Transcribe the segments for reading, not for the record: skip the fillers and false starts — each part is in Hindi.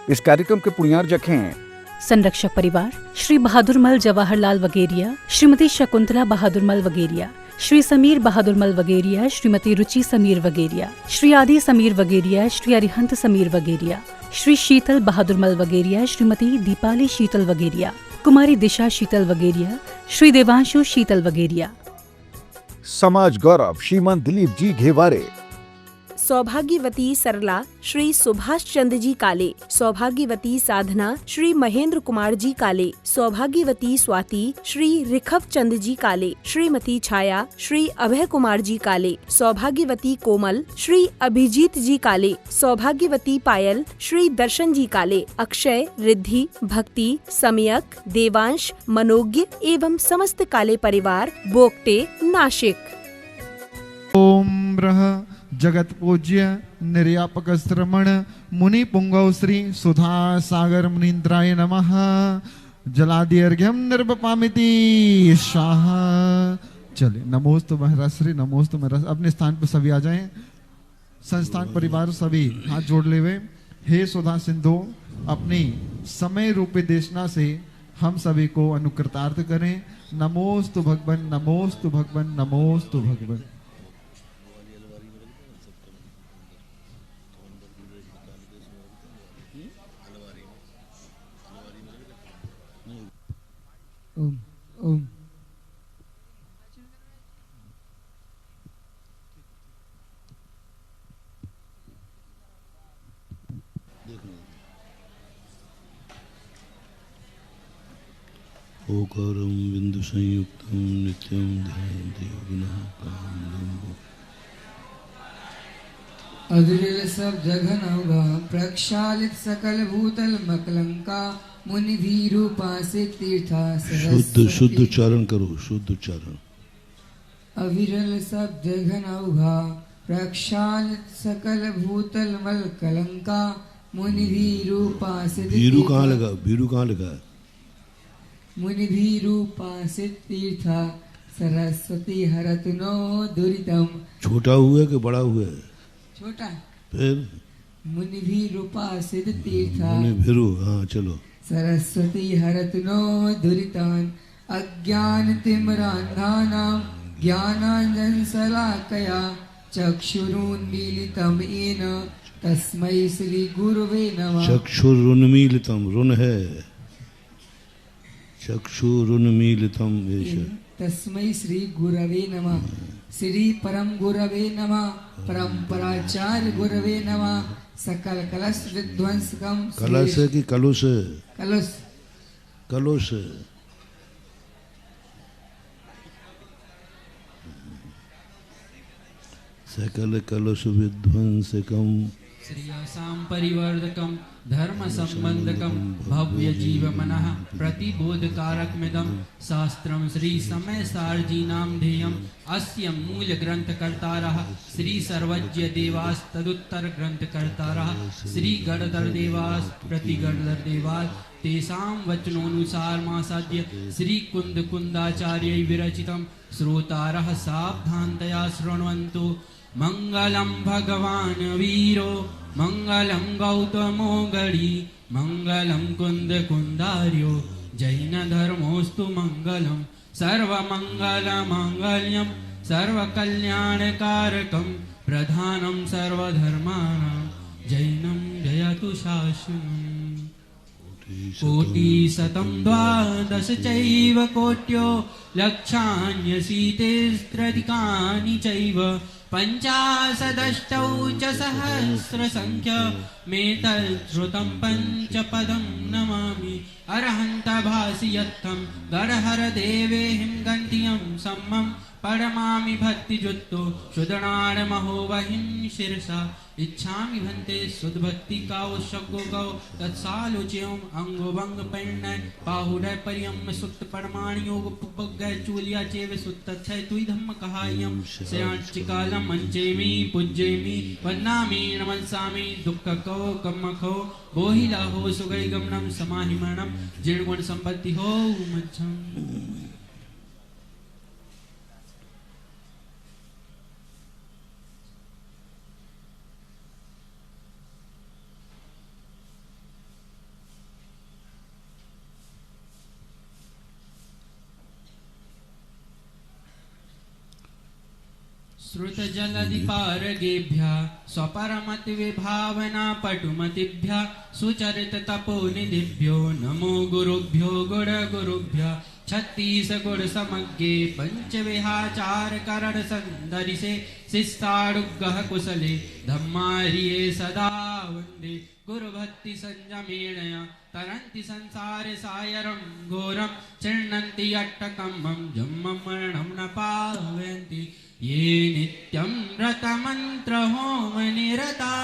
इस कार्यक्रम के पुण्यार्जक हैं संरक्षक परिवार श्री बहादुर मल जवाहरलाल वगेरिया, श्रीमती शकुंतला बहादुर मल वगेरिया, श्री समीर बहादुर मल वगेरिया, श्रीमती रुचि समीर वगेरिया, श्री आदि समीर वगेरिया, श्री अरिहंत समीर वगेरिया, श्री शीतल बहादुर मल वगेरिया, श्रीमती दीपाली शीतल वगेरिया, कुमारी दिशा शीतल वगेरिया, श्री देवांशु शीतल वगेरिया। समाज गौरव श्रीमान दिलीप जी घेवारे। सौभाग्यवती सरला श्री सुभाष चंद्र जी काले, सौभाग्यवती साधना श्री महेंद्र कुमार जी काले, सौभाग्यवती स्वाति श्री रिखव चंद जी काले, श्रीमती छाया श्री अभय कुमार जी काले, सौभाग्यवती कोमल श्री अभिजीत जी काले, सौभाग्यवती पायल श्री दर्शन जी काले, अक्षय, रिद्धि, भक्ति, सम्यक, देवांश, मनोज्ञ एवं समस्त काले परिवार, बोगटे, नासिक। ओम ब्रह जगत पूज्य निर्यापक श्रमण मुनि पुंगव श्री सुधा सागर मुनीन्द्राय नमः। जलादिर्घ्यम निर्वपामिति शाह। चले नमोस्तु महर्षि नमोस्तु महर्षि। अपने स्थान पर सभी आ जाएं। संस्थान परिवार सभी हाथ जोड़ ले हुए। हे सुधा सिंधु, अपनी समय रूपी देशना से हम सभी को अनुकृतार्थ करें। नमोस्तु भगवन नमोस्तु भगवन नमोस्तु भगवन। ओम ओम ओकारं बिंदु संयुक्तं नित्यं ध्यायन्ति योगिनः कामं। अविरल सब जघन अवगा प्रक्षालित सकल भूतल मकलंका मुनि भी रूपा से तीर्था शुद्ध शुद्ध उच्चारण करो, शुद्ध उच्चारण। अविरल सब जघन अवगा प्रक्षालित सकल भूतल मल कलंका मुनि भी रूपा से भीरू कहाँ लगा, भीरू कहाँ लगा? मुनि भी रूपा से तीर्था सरस्वती हरत नो दुरितम। छोटा हुआ है कि बड़ा हुआ है? छोटा। फिर मुनि भी रूपा सिद्ध तीर्था। मुनि भीरू, हाँ चलो। सरस्वती हरत नो दुरितान अज्ञान तिमिरान्धानां ज्ञानांजन शलाकया चक्षुरुन्मीलितं येन तस्मै श्री गुरुवे नमः। चक्षुरुन्मीलितं, रुन है, चक्षुरुन्मीलितं तस्मै श्री गुरवे नमः। श्री परम गुरवे नमः। परम्पराचार्य गुरवे नमः। सकल कलश विध्वंसकम। कलश है कि कलुष? कलश। कलुष। सकल कलुष विध्वंसकम श्रियासां परिवर्धकं धर्म संबंधकं भव्य जीव मनः प्रतिबोधकारकमिदं शास्त्रं श्री समय सार्जीनां ध्येयम् अस्य मूल ग्रंथकर्तारः श्री सर्वज्ञ देवास तदुत्तर ग्रंथकर्तारः श्री गणधर देवास प्रतिगणधर देवास तेषां वचनोनुसार मासाद्य श्री कुंद कुंदाचार्य विरचितं श्रोतारः सावधानतया शृण्वन्तु। मंगलम भगवान वीरो मंगलम गौतमो गणी मंगलम कुंद कुंदार्यो जैन धर्मोस्तु मंगलम सर्वमंगल मांगल्यम सर्वकल्याणकारकम प्रधानम सर्वधर्माणां जैनम जयतु शासनम्। कोटिशतं द्वादश चैव कोट्यो लक्षान्यशीतिस्त्रधिकानि चैव पञ्चाशदष्टौ च सहस्रसङ्ख्यमेतच्छ्रुतं पञ्चपदं नमामि। अरहन्त भासि यत्थं गणहर देवेहिं गन्धियं सम्मं परमामि भक्तिजुक्तो शुदनाडमहो वहिं शिरसा इच्छामि भन्ते सुदभक्ति काव शब्दो गौ तत्सालोच्यम अंगो भंग परिणय बाहुडय परियम सुक्त परमाणि योग पुपगय चूलिया चेव सुत्त छय तुई धम्म कहायम श्रेयांचिकालम मंचेमि पूज्येमि वन्नामि नमस्सामि दुःख को कम्म खो बोहिला हो सुगई गमनम समाहिमणम जिणगुण संपत्ति हो मच्छम। श्रुतजलधिपारगेभ्यः स्वपरमतिविभावना पटुमतिभ्यः सुचरिततपोनिधिभ्यो नमो गुरुभ्यो गुरुभ्यः छत्तीसगुणसमज्ञे पञ्चविहाचारकरणसन्दरिसे शिस्ताडुग्गः कुशले धम्मार्ये सदा वन्दे गुरुभक्तिसंयमेणया तरन्ति संसारे सायरं घोरं चिह्नन्ति अट्टकम्मं जम्मं मरणं न पावयन्ति ये नित्यं व्रतमन्त्रहोमनिरता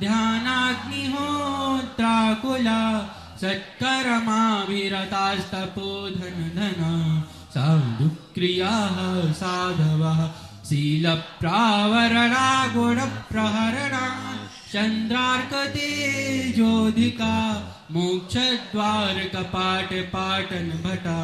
ध्यानाग्निहोत्राकुला सत्कर्माभिरतास्तपोधनधना साधुक्रियाः साधवः शीलप्रावरणा गुणप्रहरणा चन्द्रार्कतेजोधिका मोक्षद्वारकपाटपाटनभटा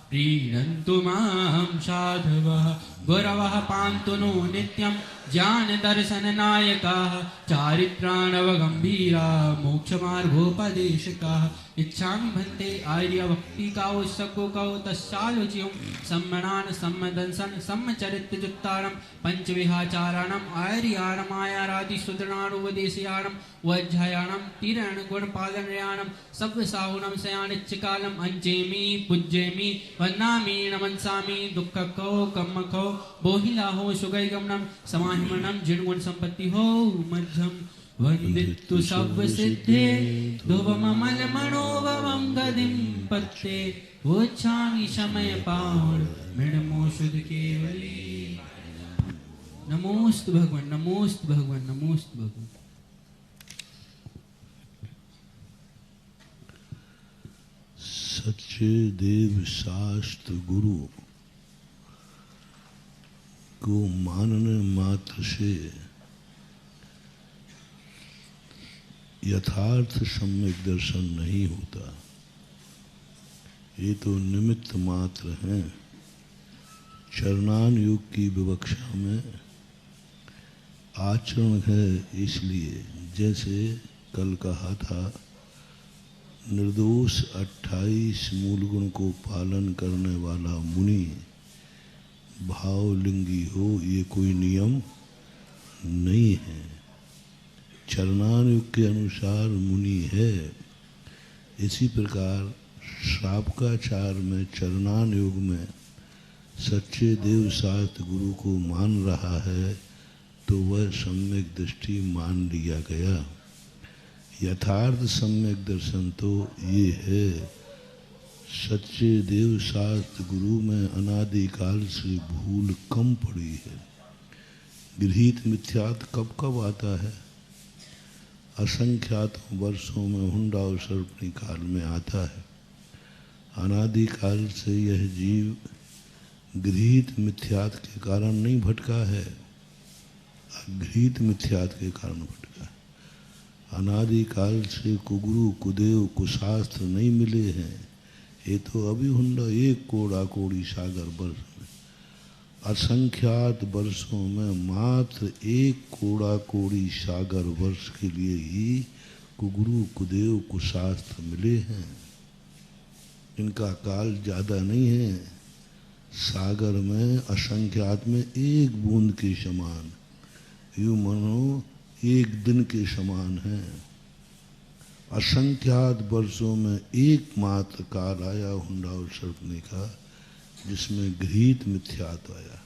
प्रीणन्तु मां साधवः गुरवः पान्तु नो नित्यं ज्ञानदर्शननायकाः चारित्राणवगम्भीरा मोक्षमार्गोपदेशकाः इच्छामि भन्ते आर्यभक्तिकाओ सकुकौ तस्यालोच्यं सम्मनान सम्मदंसन सम्मचरित्रजुत्तारं पञ्चविहाचाराणम् आर्याणमायारादिशुद्राणुपदेशयाणं वज्झयाणं तीरणगुणपालनयाणं सव्यसाहुनं शयानिच्चकालम् अञ्चेमि पूज्येमि वन्नामि नमन्सामि दुःखकौ कम्मकौ बोहिलाहो सुगैगमनं समाहिमनं जिणगुण संपत्ति हो मध्यम वन्दितु सर्वसिद्धे ध्रुवममल मनोभवं गदिं पत्ते वोच्छामि समय पावण मृणमो शुद्ध केवली नमोस्तु भगवान नमोस्तु भगवान नमोस्तु भगवान। सच्चे देव शास्त्र गुरु को मानने मात्र से यथार्थ सम्यक दर्शन नहीं होता। ये तो निमित्त मात्र हैं। चरणान योग की विवक्षा में आचरण है, इसलिए जैसे कल कहा था निर्दोष 28 मूल गुण को पालन करने वाला मुनि भावलिंगी हो, ये कोई नियम नहीं है। चरणानुग के अनुसार मुनि है। इसी प्रकार श्रावकाचार में चरणानुग में सच्चे देव शास्त्र गुरु को मान रहा है तो वह सम्यक दृष्टि मान लिया गया। यथार्थ सम्यक दर्शन तो ये है, सच्चे देव शास्त्र गुरु में अनादिकाल से भूल कम पड़ी है। गृहीत मिथ्यात कब कब आता है? असंख्यात वर्षों में हुंडावसर्पणी काल में आता है। अनादिकाल से यह जीव गृहीत मिथ्यात के कारण नहीं भटका है, अगृहीत मिथ्यात के कारण भटका है। अनादिकाल से कुगुरु कुदेव कुशास्त्र नहीं मिले हैं। ये तो अभी हुंडा एक कोड़ा कोड़ी सागर वर्ष में, असंख्यात वर्षों में मात्र एक कोड़ा कोड़ी सागर वर्ष के लिए ही कुगुरु कुदेव कुशास्त्र मिले हैं। इनका काल ज़्यादा नहीं है। सागर में असंख्यात में एक बूंद के समान, यूँ मानो एक दिन के समान है। असंख्यात वर्षों में एकमात्र काल आया हुंडावसर्पणी का, जिसमें गृहीत मिथ्यात आया।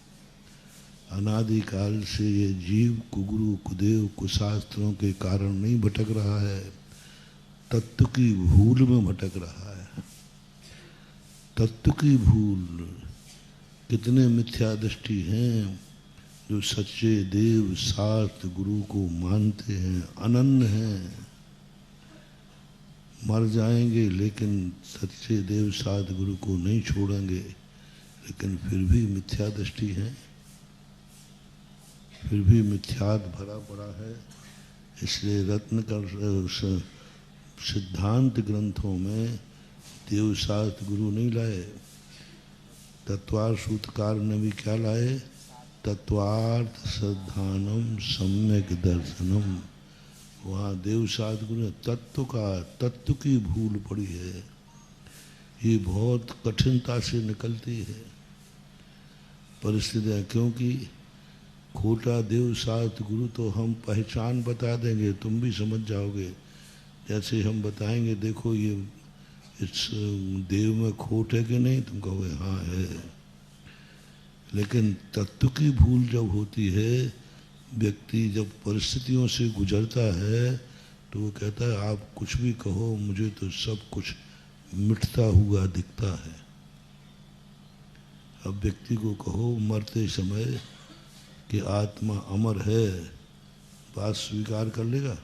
अनादिकाल से ये जीव कुगुरु कुदेव कुशास्त्रों के कारण नहीं भटक रहा है, तत्व की भूल में भटक रहा है। तत्व की भूल। कितने मिथ्या दृष्टि हैं जो सच्चे देव शास्त्र गुरु को मानते हैं, अनन्य हैं, मर जाएंगे लेकिन सच्चे देव शास्त्र गुरु को नहीं छोड़ेंगे, लेकिन फिर भी मिथ्या दृष्टि है, फिर भी मिथ्यात भरा पड़ा है। इसलिए रत्न कर सिद्धांत ग्रंथों में देव शास्त्र गुरु नहीं लाए। तत्वार्थ सूत्रकार ने भी क्या लाए? तत्वार्थ श्रद्धानम सम्यक दर्शनम। वहाँ देव शास्त्र गुरु तत्व की भूल पड़ी है। ये बहुत कठिनता से निकलती है परिस्थितियाँ, क्योंकि खोटा देव शास्त्र गुरु तो हम पहचान बता देंगे, तुम भी समझ जाओगे। जैसे हम बताएंगे देखो ये इस देव में खोट है कि नहीं, तुम कहोगे हाँ है। लेकिन तत्व की भूल जब होती है, व्यक्ति जब परिस्थितियों से गुजरता है तो वो कहता है आप कुछ भी कहो मुझे तो सब कुछ मिटता हुआ दिखता है। अब व्यक्ति को कहो मरते समय कि आत्मा अमर है, बात स्वीकार कर लेगा?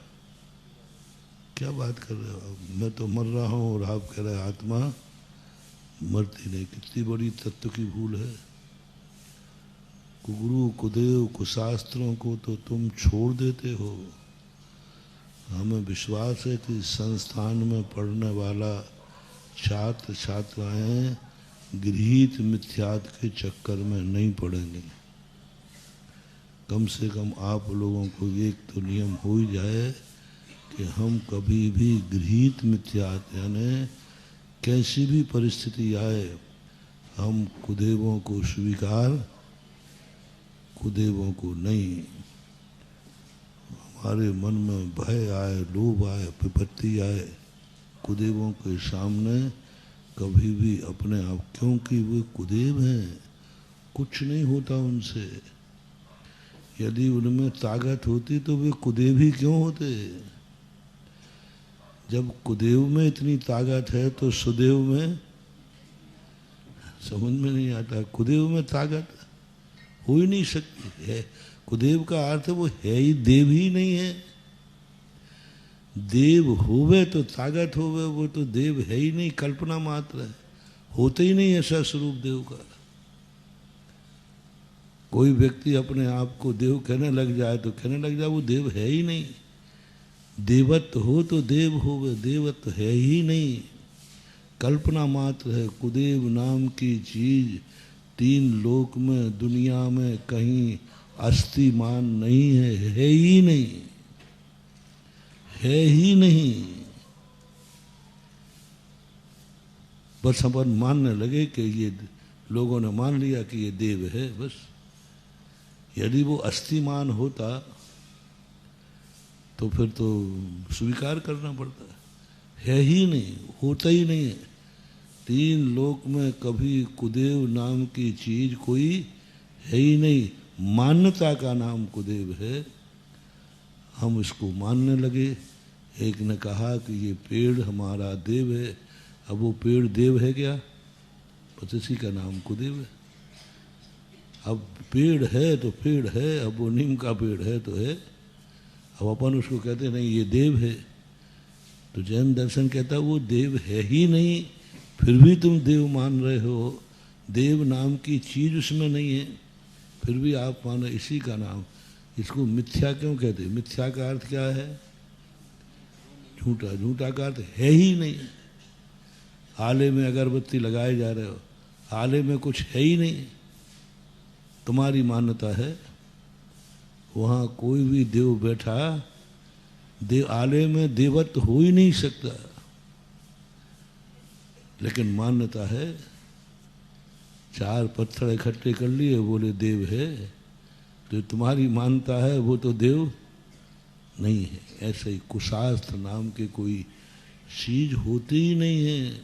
क्या बात कर रहे हो, मैं तो मर रहा हूँ और आप कह रहे हैं आत्मा मरती नहीं। कितनी बड़ी तत्व की भूल है। गुरु कुदेव कुशास्त्रों को तो तुम छोड़ देते हो। हमें विश्वास है कि संस्थान में पढ़ने वाला छात्र छात्राएं गृहीत मिथ्यात के चक्कर में नहीं पड़ेंगे। कम से कम आप लोगों को एक तो नियम हो ही जाए कि हम कभी भी गृहीत मिथ्यात यानी कैसी भी परिस्थिति आए हम कुदेवों को स्वीकार, कुदेवों को नहीं। हमारे मन में भय आए, लोभ आए, विपत्ति आए, कुदेवों के सामने कभी भी अपने आप, क्योंकि वे कुदेव हैं, कुछ नहीं होता उनसे। यदि उनमें ताकत होती तो वे कुदेव ही क्यों होते। जब कुदेव में इतनी ताकत है तो सुदेव में समझ में नहीं आता। कुदेव में ताकत हो ही नहीं सकती है। कुदेव का अर्थ वो है ही देव ही नहीं है। देव होवे तो ताकत होवे, वो तो देव है ही नहीं, कल्पना मात्र है, होते ही नहीं ऐसा स्वरूप देव का। कोई व्यक्ति अपने आप को देव कहने लग जाए तो कहने लग जाए वो देव है ही नहीं। देवत्व हो तो देव होवे, देवत्व है ही नहीं, कल्पना मात्र है। कुदेव नाम की चीज तीन लोक में, दुनिया में कहीं अस्तिमान नहीं है ही नहीं, है ही नहीं। बस अपन मानने लगे कि ये लोगों ने मान लिया कि ये देव है बस। यदि वो अस्तिमान होता तो फिर तो स्वीकार करना पड़ता है ही नहीं, होता ही नहीं है। तीन लोक में कभी कुदेव नाम की चीज कोई है ही नहीं। मान्यता का नाम कुदेव है, हम इसको मानने लगे। एक ने कहा कि ये पेड़ हमारा देव है। अब वो पेड़ देव है क्या? बस इसी का नाम कुदेव है। अब पेड़ है तो पेड़ है, अब वो नीम का पेड़ है तो है। अब अपन उसको कहते नहीं ये देव है, तो जैन दर्शन कहता है वो देव है ही नहीं, फिर भी तुम देव मान रहे हो। देव नाम की चीज उसमें नहीं है, फिर भी आप मानो इसी का नाम। इसको मिथ्या क्यों कहते? मिथ्या का अर्थ क्या है? झूठा। झूठा का अर्थ है ही नहीं। आले में अगरबत्ती लगाए जा रहे हो, आले में कुछ है ही नहीं, तुम्हारी मान्यता है। वहाँ कोई भी देव बैठा, देव आले में देवत्व हो ही नहीं सकता, लेकिन मान्यता है। चार पत्थर इकट्ठे कर लिए, बोले देव है, तो तुम्हारी मान्यता है वो तो देव नहीं है। ऐसे ही कुशास्त्र नाम के कोई चीज होती ही नहीं है।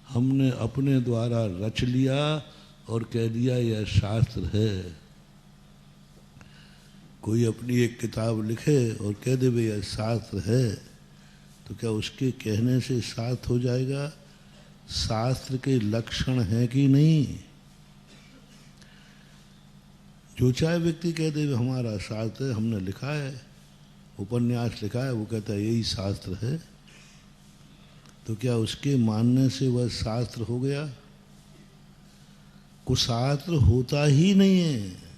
हमने अपने द्वारा रच लिया और कह दिया यह शास्त्र है। कोई अपनी एक किताब लिखे और कह दे भाई यह शास्त्र है, तो क्या उसके कहने से शास्त्र हो जाएगा? शास्त्र के लक्षण है कि नहीं? जो चाहे व्यक्ति कह दे हमारा शास्त्र है, हमने लिखा है, उपन्यास लिखा है, वो कहता है यही शास्त्र है, तो क्या उसके मानने से वह शास्त्र हो गया? कुशास्त्र होता ही नहीं है,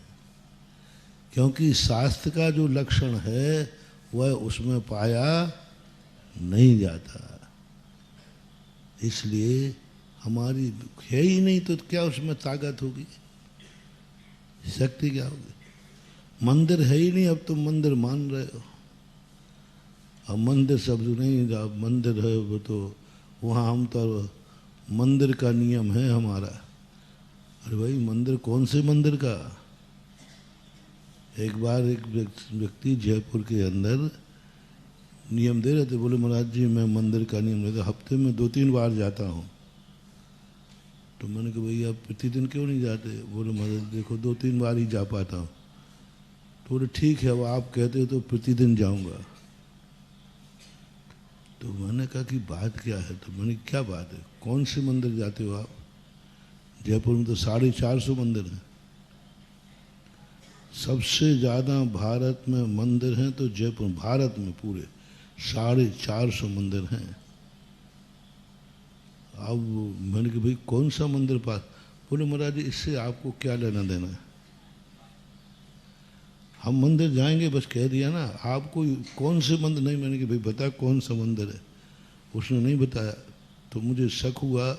क्योंकि शास्त्र का जो लक्षण है वह उसमें पाया नहीं जाता। इसलिए हमारी है ही नहीं, तो क्या उसमें ताकत होगी, शक्ति क्या होगी? मंदिर है ही नहीं, अब तुम मंदिर मान रहे हो। अब मंदिर शब्द नहीं, अब मंदिर है वो तो वहाँ हम तो मंदिर का नियम है हमारा। अरे भाई मंदिर कौन से मंदिर का? एक बार एक व्यक्ति जयपुर के अंदर नियम दे रहे थे, बोले महाराज जी मैं मंदिर का नियम लेता हफ्ते में 2-3 बार जाता हूँ। तो मैंने कहा भैया आप प्रतिदिन क्यों नहीं जाते? बोले महाराज देखो 2-3 बार ही जा पाता हूँ। तो बोले ठीक है, अब आप कहते हो तो प्रतिदिन जाऊँगा। तो मैंने कहा कि बात क्या है? तो मैंने क्या बात है, कौन से मंदिर जाते हो आप? जयपुर में तो 450 मंदिर हैं, सबसे ज़्यादा भारत में मंदिर हैं तो जयपुर, भारत में पूरे 450 मंदिर हैं। अब मैंने कहा भाई कौन सा मंदिर पास? बोले महाराज जी इससे आपको क्या लेना देना है, हम मंदिर जाएंगे बस कह दिया ना, आपको कौन से मंदिर? नहीं, मैंने कहा भाई बता कौन सा मंदिर है। उसने नहीं बताया। तो मुझे शक हुआ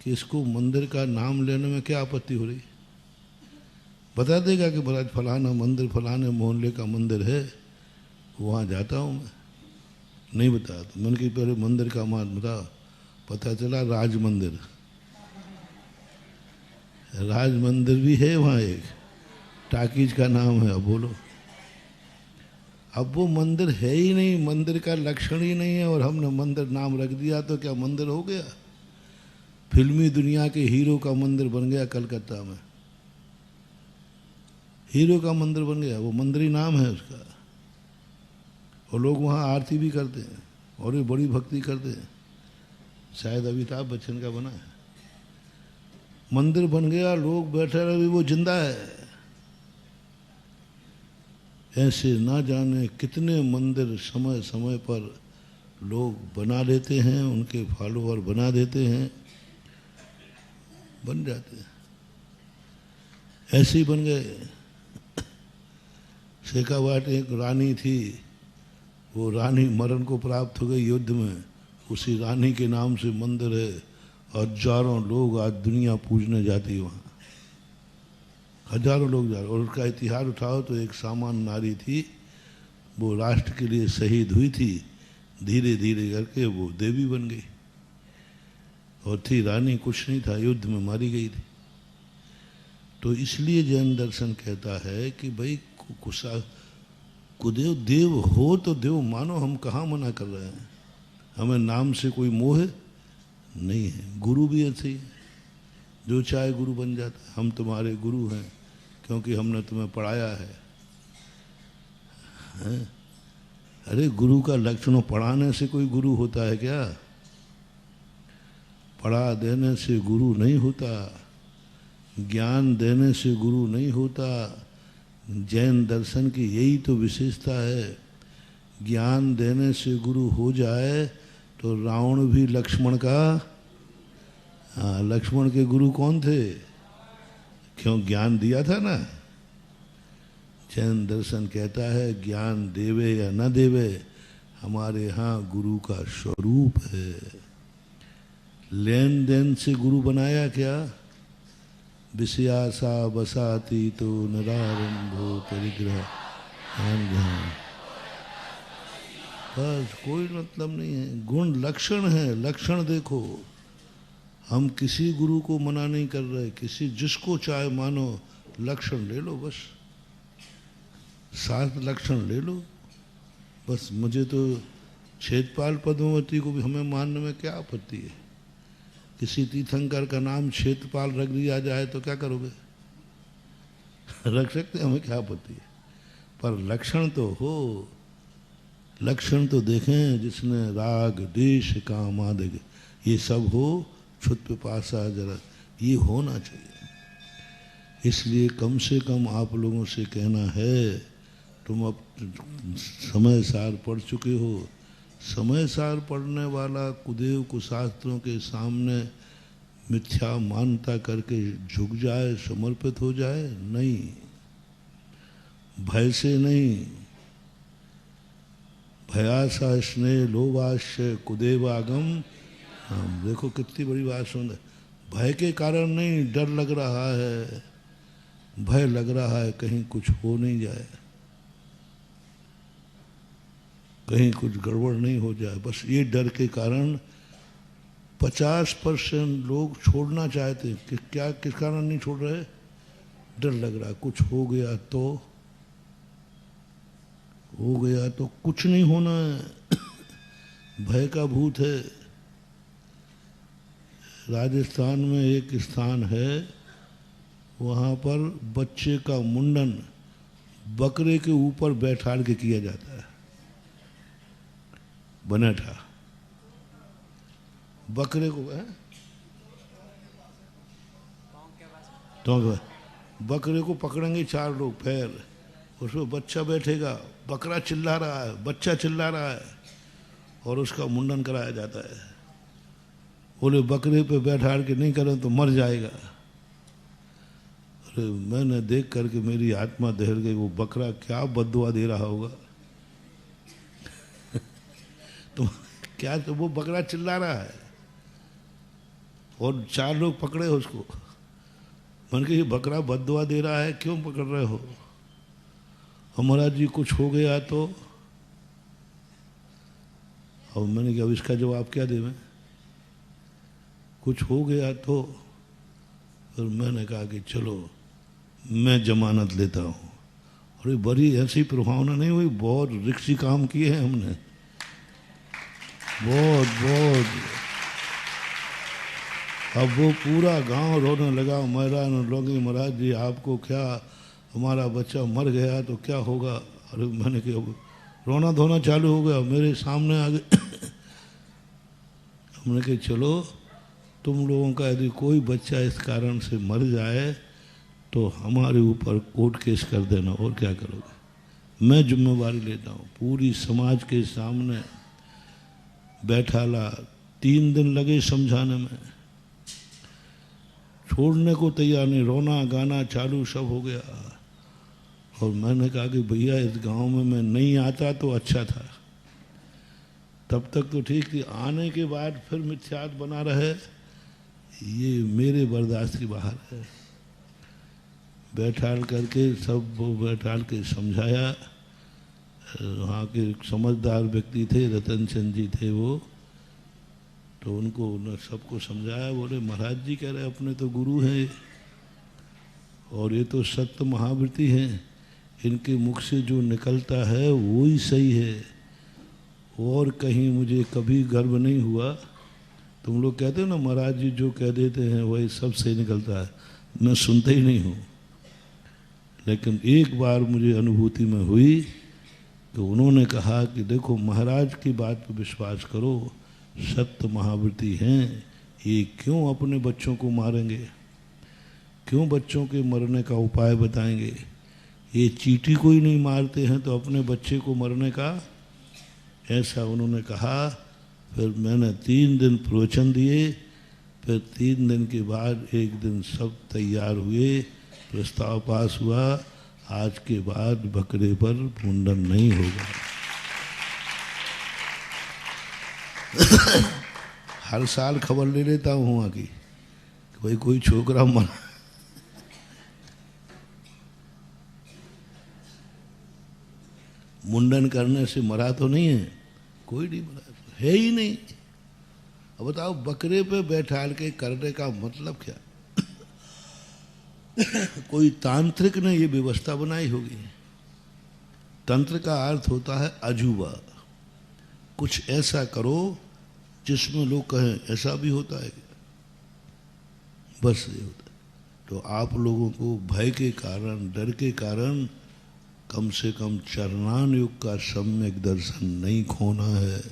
कि इसको मंदिर का नाम लेने में क्या आपत्ति हो रही। बता देगा कि महाराज फलाना मंदिर फलाने मोहल्ले का मंदिर है, वहाँ जाता हूँ मैं। नहीं बताया। तो मैंने कहा पहले मंदिर का मान बता। पता चला राज मंदिर, राज मंदिर भी है वहाँ, एक टाकीज का नाम है। अब बोलो, अब वो मंदिर है ही नहीं, मंदिर का लक्षण ही नहीं है, और हमने मंदिर नाम रख दिया तो क्या मंदिर हो गया? फिल्मी दुनिया के हीरो का मंदिर बन गया कलकत्ता में, हीरो का मंदिर बन गया, वो मंदिर ही नाम है उसका। और लोग वहाँ आरती भी करते हैं और ये बड़ी भक्ति करते हैं। शायद अमिताभ बच्चन का बना है, मंदिर बन गया, लोग बैठे रहे, अभी वो जिंदा है। ऐसे ना जाने कितने मंदिर समय समय पर लोग बना लेते हैं, उनके फॉलोअर बना देते हैं, बन जाते हैं। ऐसे ही बन गए। शेखावाट एक रानी थी, वो रानी मरण को प्राप्त हो गई युद्ध में, उसी रानी के नाम से मंदिर है, हजारों लोग आज दुनिया पूजने जाती है वहाँ, हजारों लोग जा रहे। और उसका इतिहास उठाओ तो एक सामान्य नारी थी, वो राष्ट्र के लिए शहीद हुई थी, धीरे धीरे करके वो देवी बन गई, और थी रानी, कुछ नहीं था, युद्ध में मारी गई थी। तो इसलिए जैन दर्शन कहता है कि भाई कुदेव देव हो तो देव मानो, हम कहाँ मना कर रहे हैं, हमें नाम से कोई मोह नहीं है। गुरु भी ऐसे ही, जो चाहे गुरु बन जाता है। हम तुम्हारे गुरु हैं क्योंकि हमने तुम्हें पढ़ाया है, हैं? अरे गुरु का लक्षण, पढ़ाने से कोई गुरु होता है क्या? पढ़ा देने से गुरु नहीं होता, ज्ञान देने से गुरु नहीं होता। जैन दर्शन की यही तो विशेषता है, ज्ञान देने से गुरु हो जाए तो रावण भी लक्ष्मण का, हाँ लक्ष्मण के गुरु कौन थे? क्यों? ज्ञान दिया था ना। जैन दर्शन कहता है ज्ञान देवे या न देवे, हमारे यहाँ गुरु का स्वरूप है। लेन देन से गुरु बनाया क्या? विषयासा बसाती तो नरारंभो परिग्रह, बस कोई मतलब नहीं है। गुण लक्षण है, लक्षण देखो। हम किसी गुरु को मना नहीं कर रहे, किसी जिसको चाहे मानो, लक्षण ले लो बस, 7 लक्षण ले लो बस। मुझे तो क्षेत्रपाल पद्मावती को भी हमें मानने में क्या आपत्ति है? किसी तीर्थंकर का नाम क्षेत्रपाल रख दिया जाए तो क्या करोगे? रख सकते, हमें क्या आपत्ति है? पर लक्षण तो हो, लक्षण तो देखें, जिसने राग देश काम आदि ये सब हो, क्षुत पिपासा जरा, ये होना चाहिए। इसलिए कम से कम आप लोगों से कहना है, तुम अब समय सार पढ़ चुके हो, समय सार पढ़ने वाला कुदेव कुशास्त्रों के सामने मिथ्या मानता करके झुक जाए, समर्पित हो जाए? नहीं, भय से नहीं। भयासा स्नेह लोभाश्य कुदेवागम। हाँ देखो कितनी बड़ी बात सुन, भय के कारण नहीं, डर लग रहा है, भय लग रहा है कहीं कुछ हो नहीं जाए, कहीं कुछ गड़बड़ नहीं हो जाए, बस ये डर के कारण 50% लोग छोड़ना चाहते हैं। क्या किस कारण नहीं छोड़ रहे? डर लग रहा, कुछ हो गया तो हो गया तो कुछ नहीं होना है। भय का भूत है। राजस्थान में एक स्थान है, वहाँ पर बच्चे का मुंडन बकरे के ऊपर बैठाड़ के किया जाता है। बनेठा बकरे को है तो बकरे को पकड़ेंगे 4 लोग पैर, उसमें बच्चा बैठेगा, बकरा चिल्ला रहा है, बच्चा चिल्ला रहा है और उसका मुंडन कराया जाता है। बोले बकरे पे बैठाड़ के नहीं करें तो मर जाएगा। अरे मैंने देख करके मेरी आत्मा दहल गई, वो बकरा क्या बद्दुआ दे रहा होगा। तो क्या, तो वो बकरा चिल्ला रहा है और 4 लोग पकड़े उसको। मन के ये बकरा बद्दुआ दे रहा है, क्यों पकड़ रहे हो? हमारा जी कुछ हो गया तो, और मैंने कहा अब इसका जवाब क्या दे मैं, कुछ हो गया तो। फिर मैंने कहा कि चलो मैं जमानत लेता हूँ। और ये बड़ी ऐसी प्रभावना नहीं हुई, बहुत रिक्सी काम किए हैं हमने, बहुत बहुत। अब वो पूरा गांव रोने लगा, मैदान लोग, महाराज जी आपको क्या, हमारा बच्चा मर गया तो क्या होगा। अरे मैंने कहा रोना धोना चालू हो गया मेरे सामने आ गए। हमने कहा चलो तुम लोगों का यदि कोई बच्चा इस कारण से मर जाए तो हमारे ऊपर कोर्ट केस कर देना, और क्या करोगे। मैं जिम्मेवारी लेता हूँ। पूरी समाज के सामने बैठा ला, 3 दिन लगे समझाने में, छोड़ने को तैयार नहीं, रोना गाना चालू सब हो गया। और मैंने कहा कि भैया इस गांव में मैं नहीं आता तो अच्छा था, तब तक तो ठीक थी, आने के बाद फिर मिथ्यात बना रहे, ये मेरे बर्दाश्त के बाहर है। बैठाल करके सब बैठाल के समझाया। वहाँ के समझदार व्यक्ति थे, रतन चंद जी थे वो, तो उनको सबको समझाया। बोले महाराज जी कह रहे अपने तो गुरु हैं और ये तो सत्य महावृत्ति हैं, इनके मुख से जो निकलता है वो ही सही है, और कहीं मुझे कभी गर्व नहीं हुआ। तुम लोग कहते हो ना महाराज जी जो कह देते हैं वही सब सही निकलता है, मैं सुनता ही नहीं हूँ। लेकिन एक बार मुझे अनुभूति में हुई कि उन्होंने कहा कि देखो महाराज की बात पर विश्वास करो, सत्य महावृत्ति हैं, ये क्यों अपने बच्चों को मारेंगे, क्यों बच्चों के मरने का उपाय बताएंगे। ये चींटी को ही नहीं मारते हैं तो अपने बच्चे को मरने का, ऐसा उन्होंने कहा। फिर मैंने 3 दिन प्रवचन दिए, फिर 3 दिन के बाद एक दिन सब तैयार हुए, प्रस्ताव पास हुआ, आज के बाद बकरे पर मुंडन नहीं होगा। हर साल खबर ले लेता हूँ वहाँ की कि भाई कोई छोकरा मरा, मुंडन करने से मरा तो नहीं है, कोई नहीं मरा, है ही नहीं। अब बताओ बकरे पे बैठाल के करने का मतलब क्या। कोई तांत्रिक ने ये व्यवस्था बनाई होगी। तंत्र का अर्थ होता है अजूबा, कुछ ऐसा करो जिसमें लोग कहें ऐसा भी होता है, बस ये होता है। तो आप लोगों को भय के कारण, डर के कारण कम से कम चरणान युग का सम्यक दर्शन नहीं खोना है।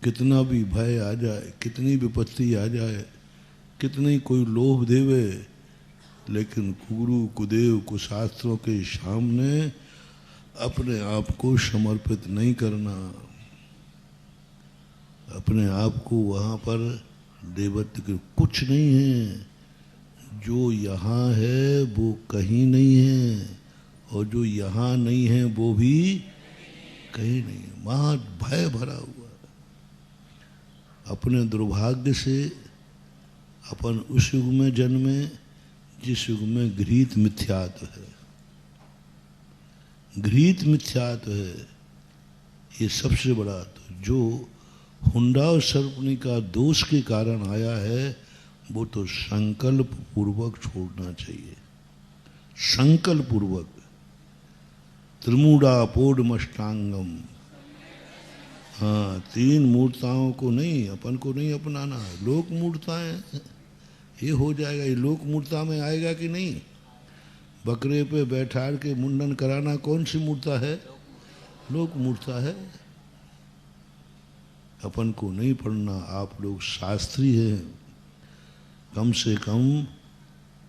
कितना भी भय आ जाए, कितनी विपत्ति आ जाए, कितनी कोई लोभ देवे, लेकिन गुरु कुदेव कुशास्त्रों के सामने अपने आप को समर्पित नहीं करना, अपने आप को वहाँ पर देवत्व के कुछ नहीं है। जो यहाँ है वो कहीं नहीं है, और जो यहाँ नहीं है वो भी कहीं नहीं है। वहाँ भय भरा हुआ। अपने दुर्भाग्य से अपन उस युग में जन्मे जिस युग में घृत मिथ्यात्व है। घृत मिथ्यात्व है, ये सबसे बड़ा। तो जो हुंडा और सर्पणी का दोष के कारण आया है वो तो संकल्प पूर्वक छोड़ना चाहिए, संकल्प पूर्वक। त्रिमूढ़ा पोडमष्टांगम। हाँ, 3 मूर्ताओं को नहीं, अपन को नहीं अपनाना। लोक मूर्ताएं ये हो जाएगा, ये लोक मूर्ता में आएगा कि नहीं? बकरे पे बैठाड़ के मुंडन कराना कौन सी मूर्ता है? लोक मूर्ता है। अपन को नहीं पढ़ना। आप लोग शास्त्री हैं, कम से कम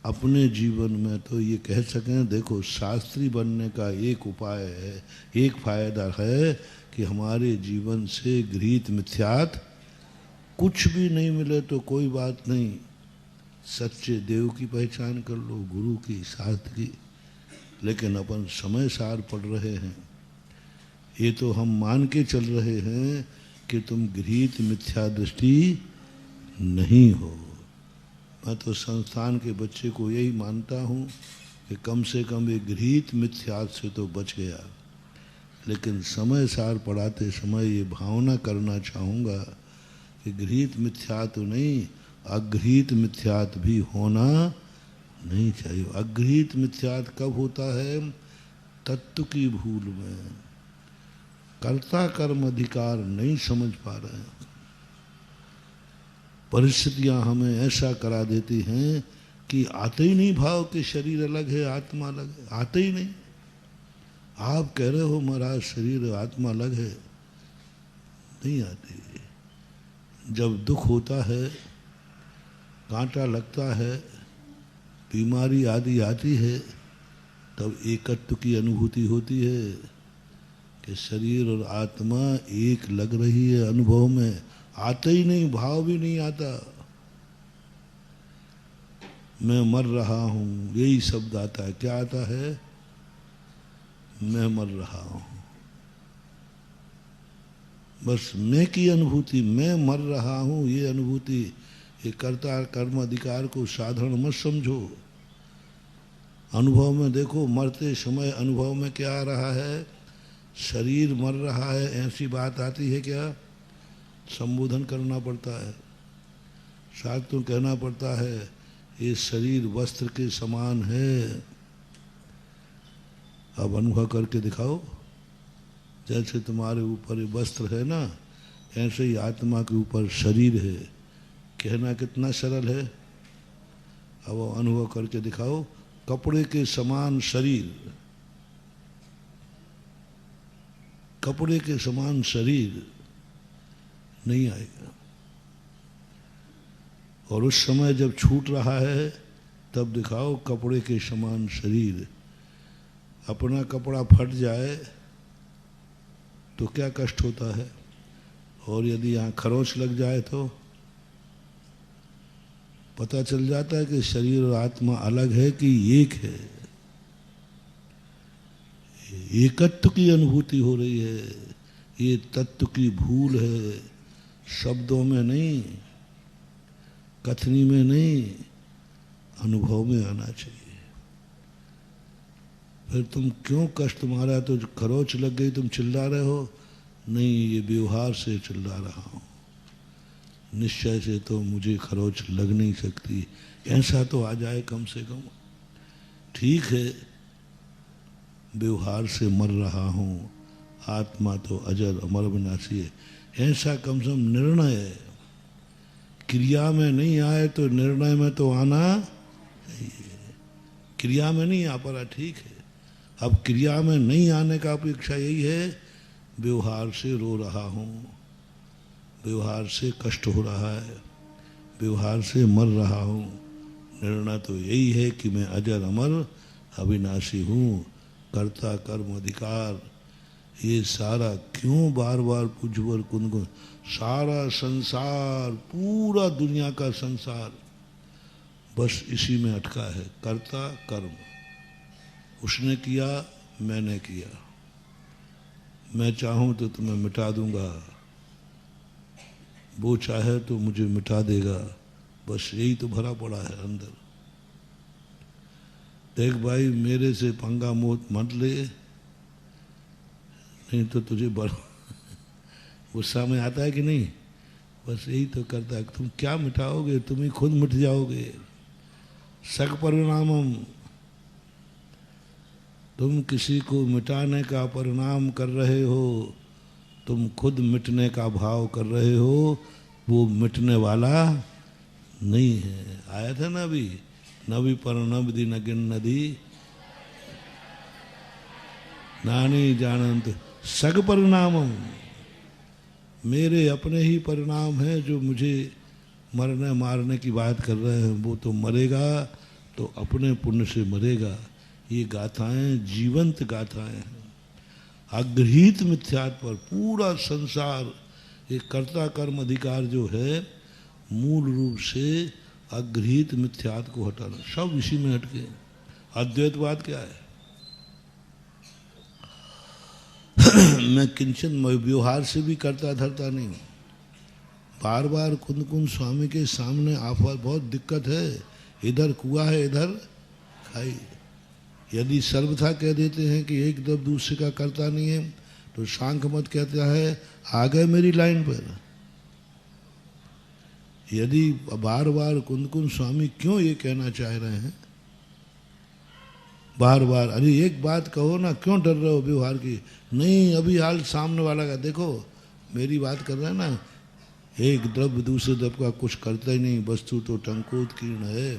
अपने जीवन में तो ये कह सकें, देखो शास्त्री बनने का एक उपाय है, एक फायदा है कि हमारे जीवन से गृहीत मिथ्यात कुछ भी नहीं मिले तो कोई बात नहीं, सच्चे देव की पहचान कर लो, गुरु की, शास्त्र की। लेकिन अपन समय सार पढ़ रहे हैं, ये तो हम मान के चल रहे हैं कि तुम गृहीत मिथ्या दृष्टि नहीं हो। मैं तो संस्थान के बच्चे को यही मानता हूँ कि कम से कम ये गृहीत मिथ्यात से तो बच गया। लेकिन समय सार पढ़ाते समय ये भावना करना चाहूँगा कि गृहीत मिथ्यात तो नहीं, अगृहीत मिथ्यात भी होना नहीं चाहिए। अगृहीत मिथ्यात कब होता है? तत्व की भूल में, कर्ता कर्म अधिकार नहीं समझ पा रहे हैं। परिस्थितियां हमें ऐसा करा देती हैं कि आते ही नहीं भाव कि शरीर अलग है, आत्मा अलग है, आते ही नहीं। आप कह रहे हो महाराज शरीर आत्मा अलग है, नहीं आती। जब दुख होता है, कांटा लगता है, बीमारी आदि आती है, तब एकत्व की अनुभूति होती है कि शरीर और आत्मा एक लग रही है। अनुभव में आते ही नहीं, भाव भी नहीं आता। मैं मर रहा हूं, यही शब्द आता है। क्या आता है? मैं मर रहा हूं। बस मैं की अनुभूति, मैं मर रहा हूं, ये अनुभूति। ये कर्ता कर्म अधिकार को साधारण मत समझो। अनुभव में देखो, मरते समय अनुभव में क्या आ रहा है? शरीर मर रहा है, ऐसी बात आती है क्या? संबोधन करना पड़ता है, शायद तो कहना पड़ता है ये शरीर वस्त्र के समान है। अब अनुभव करके दिखाओ। जैसे तुम्हारे ऊपर ये वस्त्र है ना, ऐसे ही आत्मा के ऊपर शरीर है। कहना कितना सरल है। अब अनुभव करके दिखाओ। कपड़े के समान शरीर, कपड़े के समान शरीर नहीं आएगा। और उस समय जब छूट रहा है तब दिखाओ कपड़े के समान शरीर। अपना कपड़ा फट जाए तो क्या कष्ट होता है, और यदि यहाँ खरोंच लग जाए तो पता चल जाता है कि शरीर और आत्मा अलग है कि एक है। एकत्व की अनुभूति हो रही है। ये तत्व की भूल है। शब्दों में नहीं, कथनी में नहीं, अनुभव में आना चाहिए। फिर तुम क्यों कष्ट तुम्हारा, तो खरोच लग गई तुम चिल्ला रहे हो? नहीं, ये व्यवहार से चिल्ला रहा हूँ। निश्चय से तो मुझे खरोच लग नहीं सकती, ऐसा तो आ जाए कम से कम। ठीक है, व्यवहार से मर रहा हूँ, आत्मा तो अजर अमर विनाशी है, ऐसा कम से कम निर्णय है। क्रिया में नहीं आए तो निर्णय में तो आना चाहिए। क्रिया में नहीं आ पा रहा, ठीक है। अब क्रिया में नहीं आने का अपेक्षा यही है, व्यवहार से रो रहा हूँ, व्यवहार से कष्ट हो रहा है, व्यवहार से मर रहा हूँ। निर्णय तो यही है कि मैं अजर अमर अविनाशी हूँ, कर्ता कर्म अधिकार। ये सारा क्यों बार बार पूजवर कुंद, सारा संसार, पूरा दुनिया का संसार बस इसी में अटका है। कर्ता कर्म, उसने किया, मैंने किया। मैं चाहूँ तो तुम्हें मिटा दूंगा, वो चाहे तो मुझे मिटा देगा। बस यही तो भरा पड़ा है अंदर। देख भाई, मेरे से पंगा मत ले, नहीं तो तुझे बड़ा गुस्सा में आता है कि नहीं। बस यही तो करता है। तुम क्या मिटाओगे, तुम ही खुद मिट जाओगे। सक परिणामम, तुम किसी को मिटाने का परिणाम कर रहे हो, तुम खुद मिटने का भाव कर रहे हो, वो मिटने वाला नहीं है। आया था ना अभी, नवी पर नबदी नगिन नदी नानी जानंत सग परिणामम। मेरे अपने ही परिणाम हैं जो मुझे मरने मारने की बात कर रहे हैं। वो तो मरेगा तो अपने पुण्य से मरेगा। ये गाथाएं जीवंत गाथाएं हैं। अग्रहित मिथ्यात्व पर पूरा संसार, ये कर्ता कर्म अधिकार जो है मूल रूप से अग्रहित मिथ्यात्व को हटाना, सब इसी में हटके। अद्वैतवाद क्या है? मैं किंचन व्यवहार से भी करता धरता नहीं। बार बार कुंद कुंद स्वामी के सामने आफत, बहुत दिक्कत है। इधर कुआ है इधर खाई। यदि सर्वथा कह देते हैं कि एक दब दूसरे का करता नहीं है, तो शांख मत कहता है आ गए मेरी लाइन पर। यदि बार बार कुंद कुंद स्वामी क्यों ये कहना चाह रहे हैं बार बार, अरे एक बात कहो ना, क्यों डर रहे हो व्यवहार की? नहीं, अभी हाल सामने वाला का देखो, मेरी बात कर रहे हैं ना, एक द्रव्य दूसरे द्रव्य का कुछ करता ही नहीं, वस्तु तो टंकोत्कीर्ण है।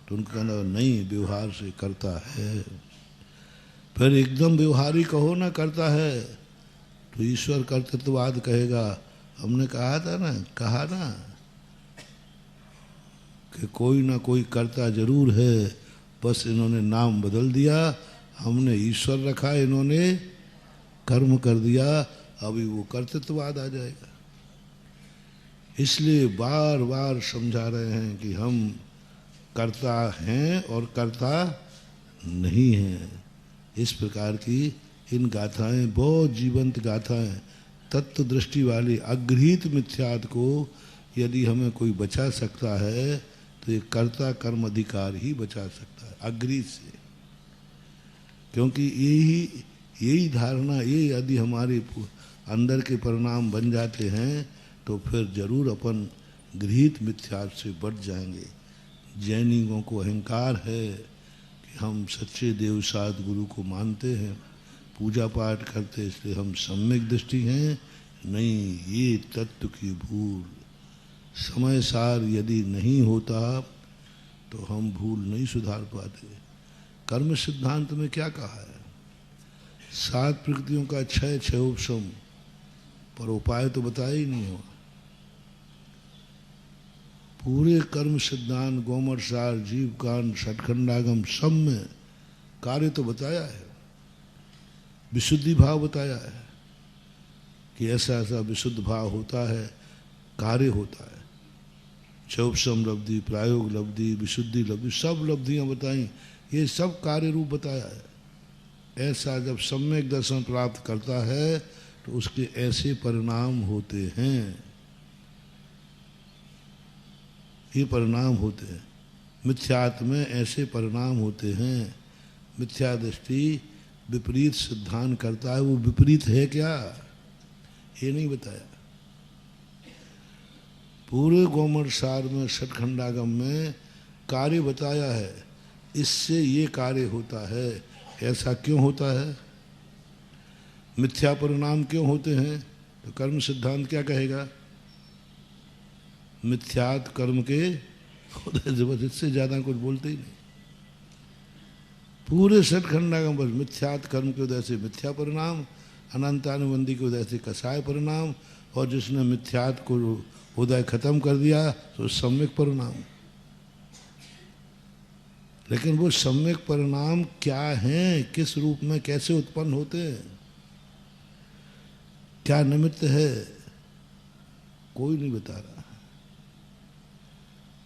तो उनका कहना नहीं, व्यवहार से करता है। फिर एकदम व्यवहारी कहो ना करता है, तो ईश्वर कर्तृत्ववाद कहेगा। हमने कहा था ना, कहा ना कि कोई ना कोई कर्ता जरूर है, बस इन्होंने नाम बदल दिया। हमने ईश्वर रखा, इन्होंने कर्म कर दिया। अभी वो कर्तृत्ववाद आ जाएगा। इसलिए बार बार समझा रहे हैं कि हम कर्ता हैं और कर्ता नहीं हैं। इस प्रकार की इन गाथाएं बहुत जीवंत गाथाएं, तत्व दृष्टि वाली। अग्रहित मिथ्यात्व को यदि हमें कोई बचा सकता है तो ये कर्ता कर्म अधिकार ही बचा सकता है, अग्रहित से। क्योंकि यही धारणा, ये यदि हमारे अंदर के परिणाम बन जाते हैं तो फिर जरूर अपन गृहीत मिथ्यात्व से बच जाएंगे। जैनियों को अहंकार है कि हम सच्चे देवसाद गुरु को मानते हैं, पूजा पाठ करते, इसलिए हम सम्यक दृष्टि हैं। नहीं, ये तत्व की भूल। समय सार यदि नहीं होता तो हम भूल नहीं सुधार पाते। कर्म सिद्धांत में क्या कहा है? 7 प्रकृतियों का क्षय क्षयोपशम, पर उपाय तो बताया ही नहीं हुआ। पूरे कर्म सिद्धांत, गोमरसार, जीवकांड, षटखंडागम सब में कार्य तो बताया है, विशुद्धि भाव बताया है कि ऐसा ऐसा विशुद्ध भाव होता है, कार्य होता है। क्षयोपशम लब्धि, प्रायोग लब्धि, विशुद्धि लब्धि, सब लब्धियां बताई। ये सब कार्य रूप बताया है। ऐसा जब सम्यक दर्शन प्राप्त करता है तो उसके ऐसे परिणाम होते हैं। ये परिणाम होते हैं मिथ्यात्व में, ऐसे परिणाम होते हैं। मिथ्या दृष्टि विपरीत सिद्धांत करता है, वो विपरीत है क्या ये नहीं बताया। पूरे गोमरसार में, षटखंडागम में कार्य बताया है, इससे ये कार्य होता है। ऐसा क्यों होता है? मिथ्या परिणाम क्यों होते हैं? तो कर्म सिद्धांत क्या कहेगा? मिथ्यात कर्म के जबरदस्त, इससे ज्यादा कुछ बोलते ही नहीं। पूरे षटखंडागम बस मिथ्यात कर्म के उदय से मिथ्या परिणाम, अनंतानुबंधी के उदय से कसाय परिणाम, और जिसने मिथ्यात को उदय खत्म कर दिया तो सम्यक परिणाम। लेकिन वो सम्यक परिणाम क्या हैं, किस रूप में, कैसे उत्पन्न होते हैं, क्या निमित्त है, कोई नहीं बता रहा।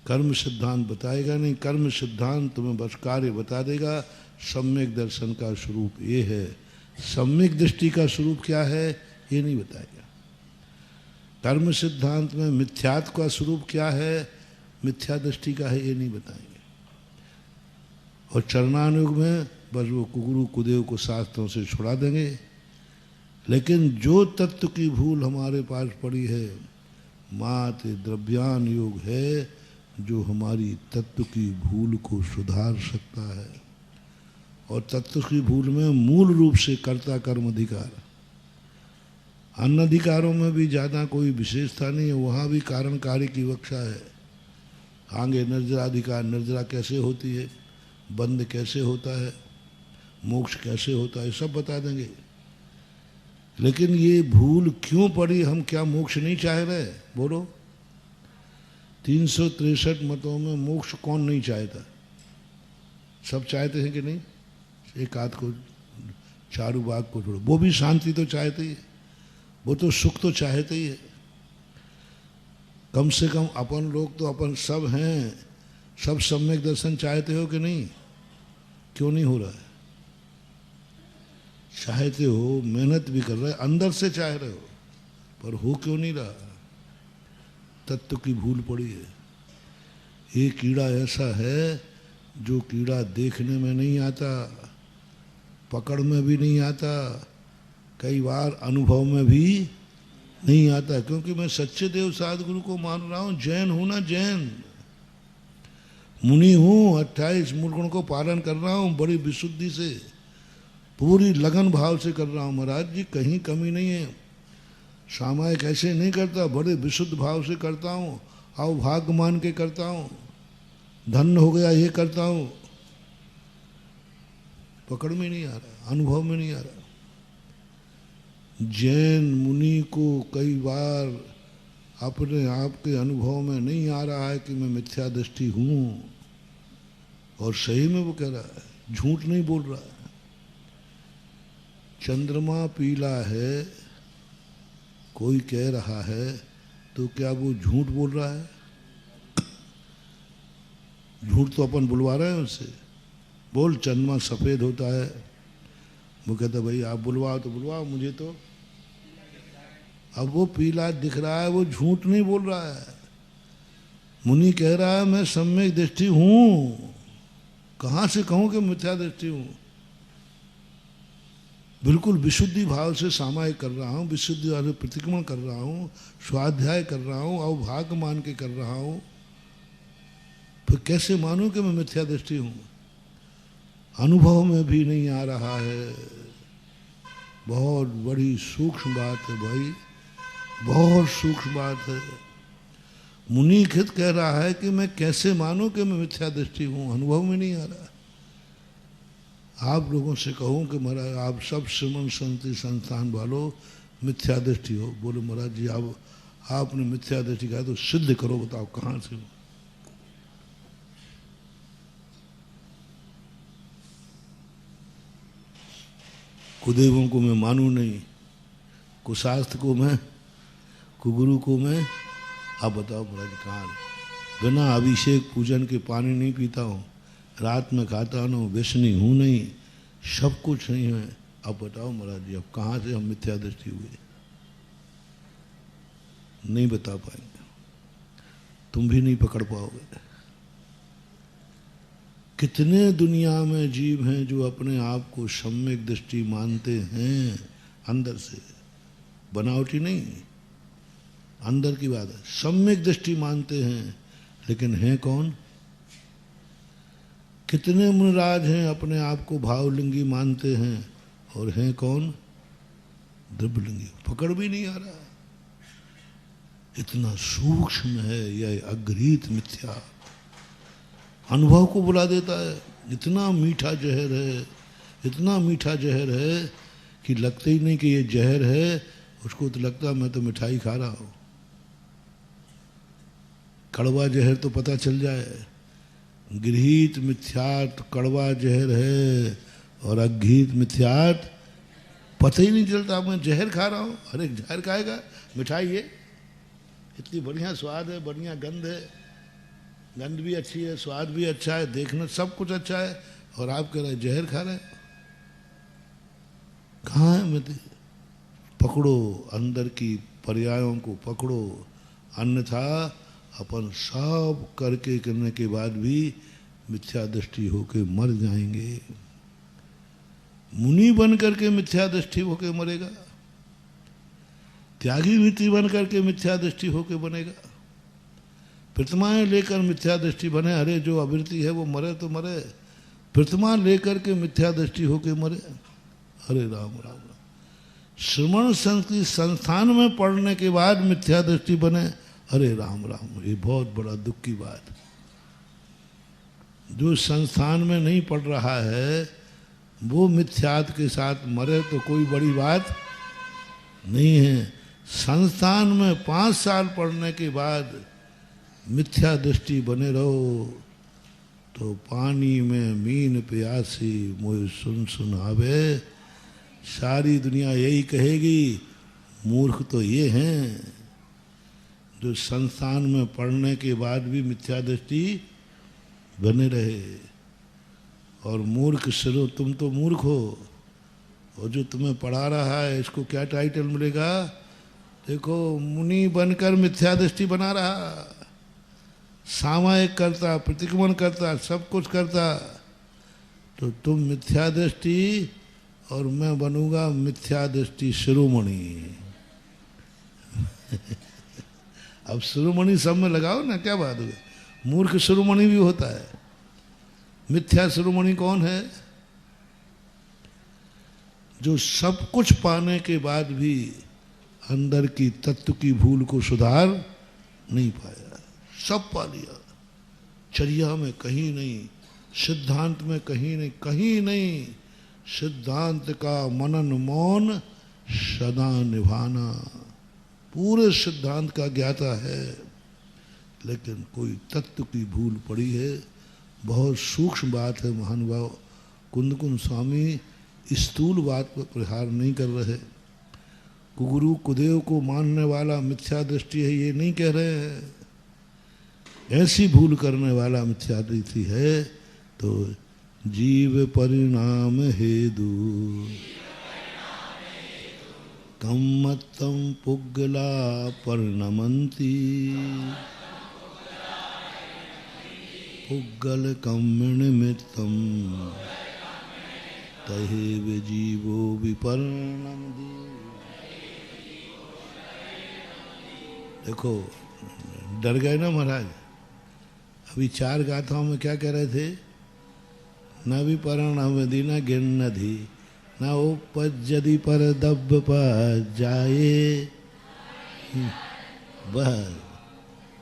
कर्म सिद्धांत बताएगा नहीं। कर्म सिद्धांत तुम्हें बस कार्य बता देगा। सम्यक दर्शन का स्वरूप ये है, सम्यक दृष्टि का स्वरूप क्या है ये नहीं बताएगा। कर्म सिद्धांत में मिथ्यात्व का स्वरूप क्या है, मिथ्या दृष्टि का है, ये नहीं बताएंगे। और चरणानुग में बस वो गुरु कुदेव को शास्त्रों से छुड़ा देंगे। लेकिन जो तत्व की भूल हमारे पास पड़ी है, मात द्रव्यान योग है जो हमारी तत्व की भूल को सुधार सकता है। और तत्व की भूल में मूल रूप से कर्ता कर्म अधिकार। अन्य अधिकारों में भी ज़्यादा कोई विशेषता नहीं है, वहाँ भी कारण कार्य की विवक्षा है। आगे निर्जराधिकार, निर्जरा कैसे होती है, बंद कैसे होता है, मोक्ष कैसे होता है, सब बता देंगे। लेकिन ये भूल क्यों पड़ी, हम क्या मोक्ष नहीं चाह रहे? बोलो। 363 मतों में मोक्ष कौन नहीं चाहता? सब चाहते हैं कि नहीं? एक आध को, चारू बाग को छोड़ो, वो भी शांति तो चाहते ही है, वो तो सुख तो चाहते ही है। कम से कम अपन लोग तो अपन सब हैं, सब सम्यक दर्शन चाहते हो कि नहीं? क्यों नहीं हो रहा है? चाहते हो, मेहनत भी कर रहे, अंदर से चाह रहे हो, पर हो क्यों नहीं रहा? तत्व की भूल पड़ी है। ये कीड़ा ऐसा है जो कीड़ा देखने में नहीं आता, पकड़ में भी नहीं आता, कई बार अनुभव में भी नहीं आता। क्योंकि मैं सच्चे देव सदगुरु को मान रहा हूँ, जैन हूँ ना, जैन मुनि हूँ, 28 मूलगुण को पालन कर रहा हूँ, बड़ी विशुद्धि से, पूरी लगन भाव से कर रहा हूँ महाराज जी, कहीं कमी नहीं है। सामायिक ऐसे नहीं करता, बड़े विशुद्ध भाव से करता हूँ, आओ भाग्य मान के करता हूँ, धन्य हो गया ये करता हूँ। पकड़ में नहीं आ रहा, अनुभव में नहीं आ रहा। जैन मुनि को कई बार अपने आप के अनुभव में नहीं आ रहा है कि मैं मिथ्या दृष्टि हूँ, और सही में वो कह रहा है, झूठ नहीं बोल रहा है। चंद्रमा पीला है कोई कह रहा है तो क्या वो झूठ बोल रहा है? झूठ तो अपन बुलवा रहे हैं उससे। बोल चंद्रमा सफ़ेद होता है, वो कहता भाई आप बुलवाओ तो बुलवाओ, मुझे तो अब वो पीला दिख रहा है, वो झूठ नहीं बोल रहा है। मुनि कह रहा है मैं सम्यक दृष्टि हूँ, कहाँ से कहूँ कि मिथ्या दृष्टि हूँ? बिल्कुल विशुद्धि भाव से सामायिक कर रहा हूँ, विशुद्धि वाले प्रतिक्रमण कर रहा हूँ, स्वाध्याय कर रहा हूँ, अवभाग्य मान के कर रहा हूँ, फिर कैसे मानूं कि मैं मिथ्या दृष्टि हूँ? अनुभव में भी नहीं आ रहा है। बहुत बड़ी सूक्ष्म बात है भाई, बहुत सूक्ष्म बात है। मुनि खुद कह रहा है कि मैं कैसे मानूं कि मैं मिथ्या दृष्टि हूँ, अनुभव में नहीं आ रहा। आप लोगों से कहूँ कि महाराज आप सब श्रीमन संति संस्थान वालों मिथ्या दृष्टि हो, बोलो महाराज जी आपने मिथ्या दृष्टि कहा तो सिद्ध करो, बताओ कहाँ से हो? कुदेवों को मैं मानूं नहीं, कुशास्त्र को मैं, कुगुरु को मैं, आप बताओ महाराज कहाँ? बिना अभिषेक पूजन के पानी नहीं पीता हूँ, रात में खाता हूँ, व्यसनी हूँ नहीं, सब कुछ नहीं है। अब बताओ महाराज जी अब कहाँ से हम मिथ्या दृष्टि हुए? नहीं बता पाएंगे, तुम भी नहीं पकड़ पाओगे। कितने दुनिया में जीव हैं जो अपने आप को सम्यक दृष्टि मानते हैं, अंदर से, बनावटी नहीं, अंदर की बात है। सम्यक दृष्टि मानते हैं, लेकिन हैं कौन? कितने मुनिराज हैं अपने आप को भावलिंगी मानते हैं, और हैं कौन? द्रव्यलिंगी। पकड़ भी नहीं आ रहा, इतना सूक्ष्म है यह अग्रहित मिथ्या, अनुभव को बुला देता है। इतना मीठा जहर है, इतना मीठा जहर है कि लगता ही नहीं कि ये जहर है, उसको तो लगता है मैं तो मिठाई खा रहा हूँ। कड़वा जहर तो पता चल जाए, गृहीत मिथ्यात कड़वा जहर है, और अघृत मिथ्यात पता ही नहीं चलता मैं जहर खा रहा हूँ। अरे जहर खाएगा, मिठाई है, इतनी बढ़िया स्वाद है, बढ़िया गंध है, गंध भी अच्छी है, स्वाद भी अच्छा है, देखना सब कुछ अच्छा है, और आप कह रहे हैं जहर खा रहे हैं। कहाँ है मित्र? पकड़ो अंदर की पर्यायों को पकड़ो, अन्यथा अपन सब करके करने के बाद भी मिथ्या दृष्टि होके मर जाएंगे। मुनि बन करके मिथ्या दृष्टि होके मरेगा, त्यागी वृत्ति बन करके मिथ्या दृष्टि होके बनेगा, प्रतिमाएं लेकर मिथ्या दृष्टि बने। अरे जो अवृत्ति है वो मरे तो मरे, प्रतिमा लेकर के मिथ्या दृष्टि होके मरे। अरे राम राम राम। श्रवण संस्कृति संस्थान में पढ़ने के बाद मिथ्या दृष्टि बने। अरे राम राम, ये बहुत बड़ा दुख की बात। जो संस्थान में नहीं पढ़ रहा है वो मिथ्यात के साथ मरे तो कोई बड़ी बात नहीं है। संस्थान में 5 साल पढ़ने के बाद मिथ्या दृष्टि बने रहो तो पानी में मीन प्यासी मोह सुन सुन आवे। सारी दुनिया यही कहेगी मूर्ख तो ये हैं जो संस्थान में पढ़ने के बाद भी मिथ्या दृष्टि बने रहे। और मूर्ख सिरो, तुम तो मूर्ख हो और जो तुम्हें पढ़ा रहा है इसको क्या टाइटल मिलेगा? देखो, मुनि बनकर मिथ्या दृष्टि बना रहा, सामायिक करता, प्रतिक्रमण करता, सब कुछ करता। तो तुम मिथ्या दृष्टि और मैं बनूंगा मिथ्या दृष्टि शिरोमणि। अब शिरोमणि सब में लगाओ ना, क्या बात है। मूर्ख शिरोमणि भी होता है। मिथ्या शिरोमणि कौन है? जो सब कुछ पाने के बाद भी अंदर की तत्व की भूल को सुधार नहीं पाया। सब पा लिया, चर्या में कहीं नहीं, सिद्धांत में कहीं नहीं, कहीं नहीं। सिद्धांत का मनन मौन सदा निभाना, पूरे सिद्धांत का ज्ञाता है, लेकिन कोई तत्व की भूल पड़ी है। बहुत सूक्ष्म बात है महानुभाव। कुंदकुंद स्वामी स्थूल बात पर प्रहार नहीं कर रहे। कुगुरु कुदेव को मानने वाला मिथ्या दृष्टि है ये नहीं कह रहे हैं। ऐसी भूल करने वाला मिथ्या दृष्टि है तो जीव परिणाम हेतु कम्मत्तम पुग्गला परिणमन्ति पुग्गल कम्म निमित्तम तहेव जीवो विपरिणमति। देखो, डर गए ना महाराज। अभी 4 गाथाओं में क्या कह रहे थे? न विपरिणमति न गिन्नधि न उपज्जति पर दब्ब पर जाए। बस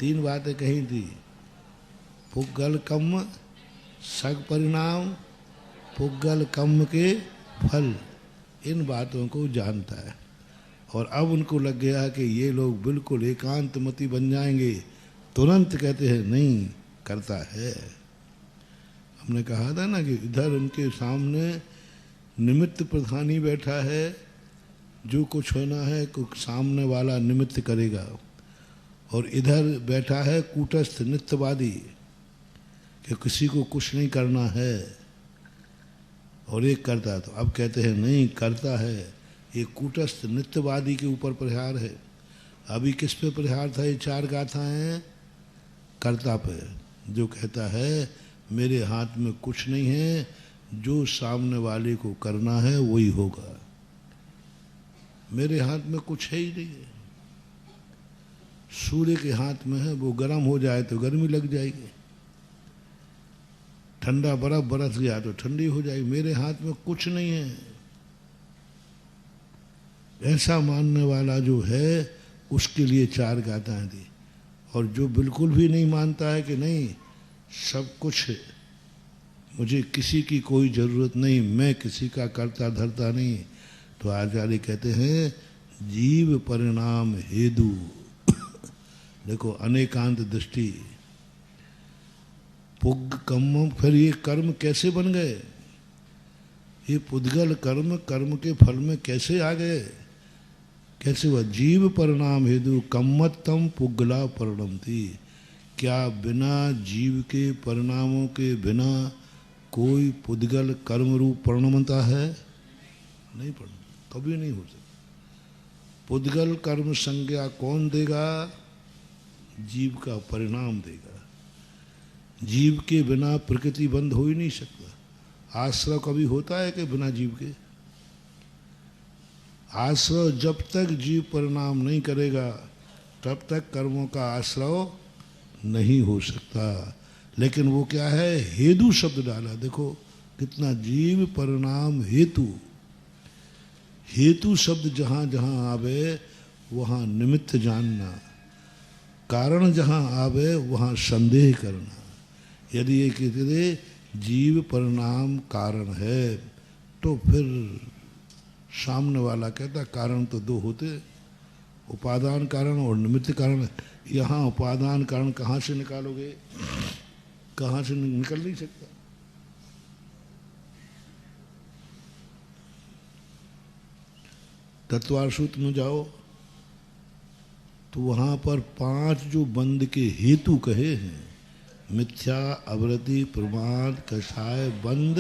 3 बातें कही थी। पुग्गल कम्म सग परिणाम, पुग्गल कम्म के फल, इन बातों को जानता है। और अब उनको लग गया कि ये लोग बिल्कुल एकांतमति बन जाएंगे। तुरंत कहते हैं नहीं, करता है। हमने कहा था ना कि इधर उनके सामने निमित्त प्रधानी बैठा है, जो कुछ होना है कुछ सामने वाला निमित्त करेगा। और इधर बैठा है कूटस्थ नित्यवादी कि किसी को कुछ नहीं करना है, और एक करता। तो अब कहते हैं नहीं, करता है। ये कूटस्थ नित्यवादी के ऊपर प्रहार है। अभी किस पे प्रहार था? ये 4 गाथाएं कर्ता पे, जो कहता है मेरे हाथ में कुछ नहीं है, जो सामने वाले को करना है वही होगा। मेरे हाथ में कुछ है ही नहीं है। सूर्य के हाथ में है, वो गर्म हो जाए तो गर्मी लग जाएगी, ठंडा बर्फ बरस गया तो ठंडी हो जाएगी। मेरे हाथ में कुछ नहीं है। ऐसा मानने वाला जो है उसके लिए 4 गाथाएं दी। और जो बिल्कुल भी नहीं मानता है कि नहीं सब कुछ है, मुझे किसी की कोई ज़रूरत नहीं, मैं किसी का करता धरता नहीं, तो आचार्य कहते हैं जीव परिणाम हेतु। देखो, अनेकांत दृष्टि, पुग कर्म, फिर ये कर्म कैसे बन गए? ये पुद्गल कर्म कर्म के फल में कैसे आ गए? कैसे हुआ? जीव परिणाम हेतु कम्मत्तम पुग्गला परिणमति। क्या बिना जीव के परिणामों के बिना कोई पुद्गल कर्म रूप परिणमता है? नहीं, परिणम कभी नहीं हो सकता। पुद्गल कर्म संज्ञा कौन देगा? जीव का परिणाम देगा। जीव के बिना प्रकृति बंद हो ही नहीं सकता। आश्रय कभी होता है कि बिना जीव के? आश्रय जब तक जीव परिणाम नहीं करेगा तब तक कर्मों का आश्रय नहीं हो सकता। लेकिन वो क्या है? हेतु शब्द डाला। देखो, कितना जीव परिणाम हेतु। हेतु शब्द जहाँ जहाँ आवे वहाँ निमित्त जानना, कारण जहाँ आवे वहाँ संदेह करना। यदि ये कहते जीव परिणाम कारण है तो फिर सामने वाला कहता कारण तो दो होते, उपादान कारण और निमित्त कारण। यहाँ उपादान कारण कहाँ से निकालोगे, कहाँ से निकल नहीं सकता। तत्वार सूत्र में जाओ तो वहाँ पर 5 जो बंध के हेतु कहे हैं, मिथ्या, अवृत्ति, प्रमाद, कषाय, बंध,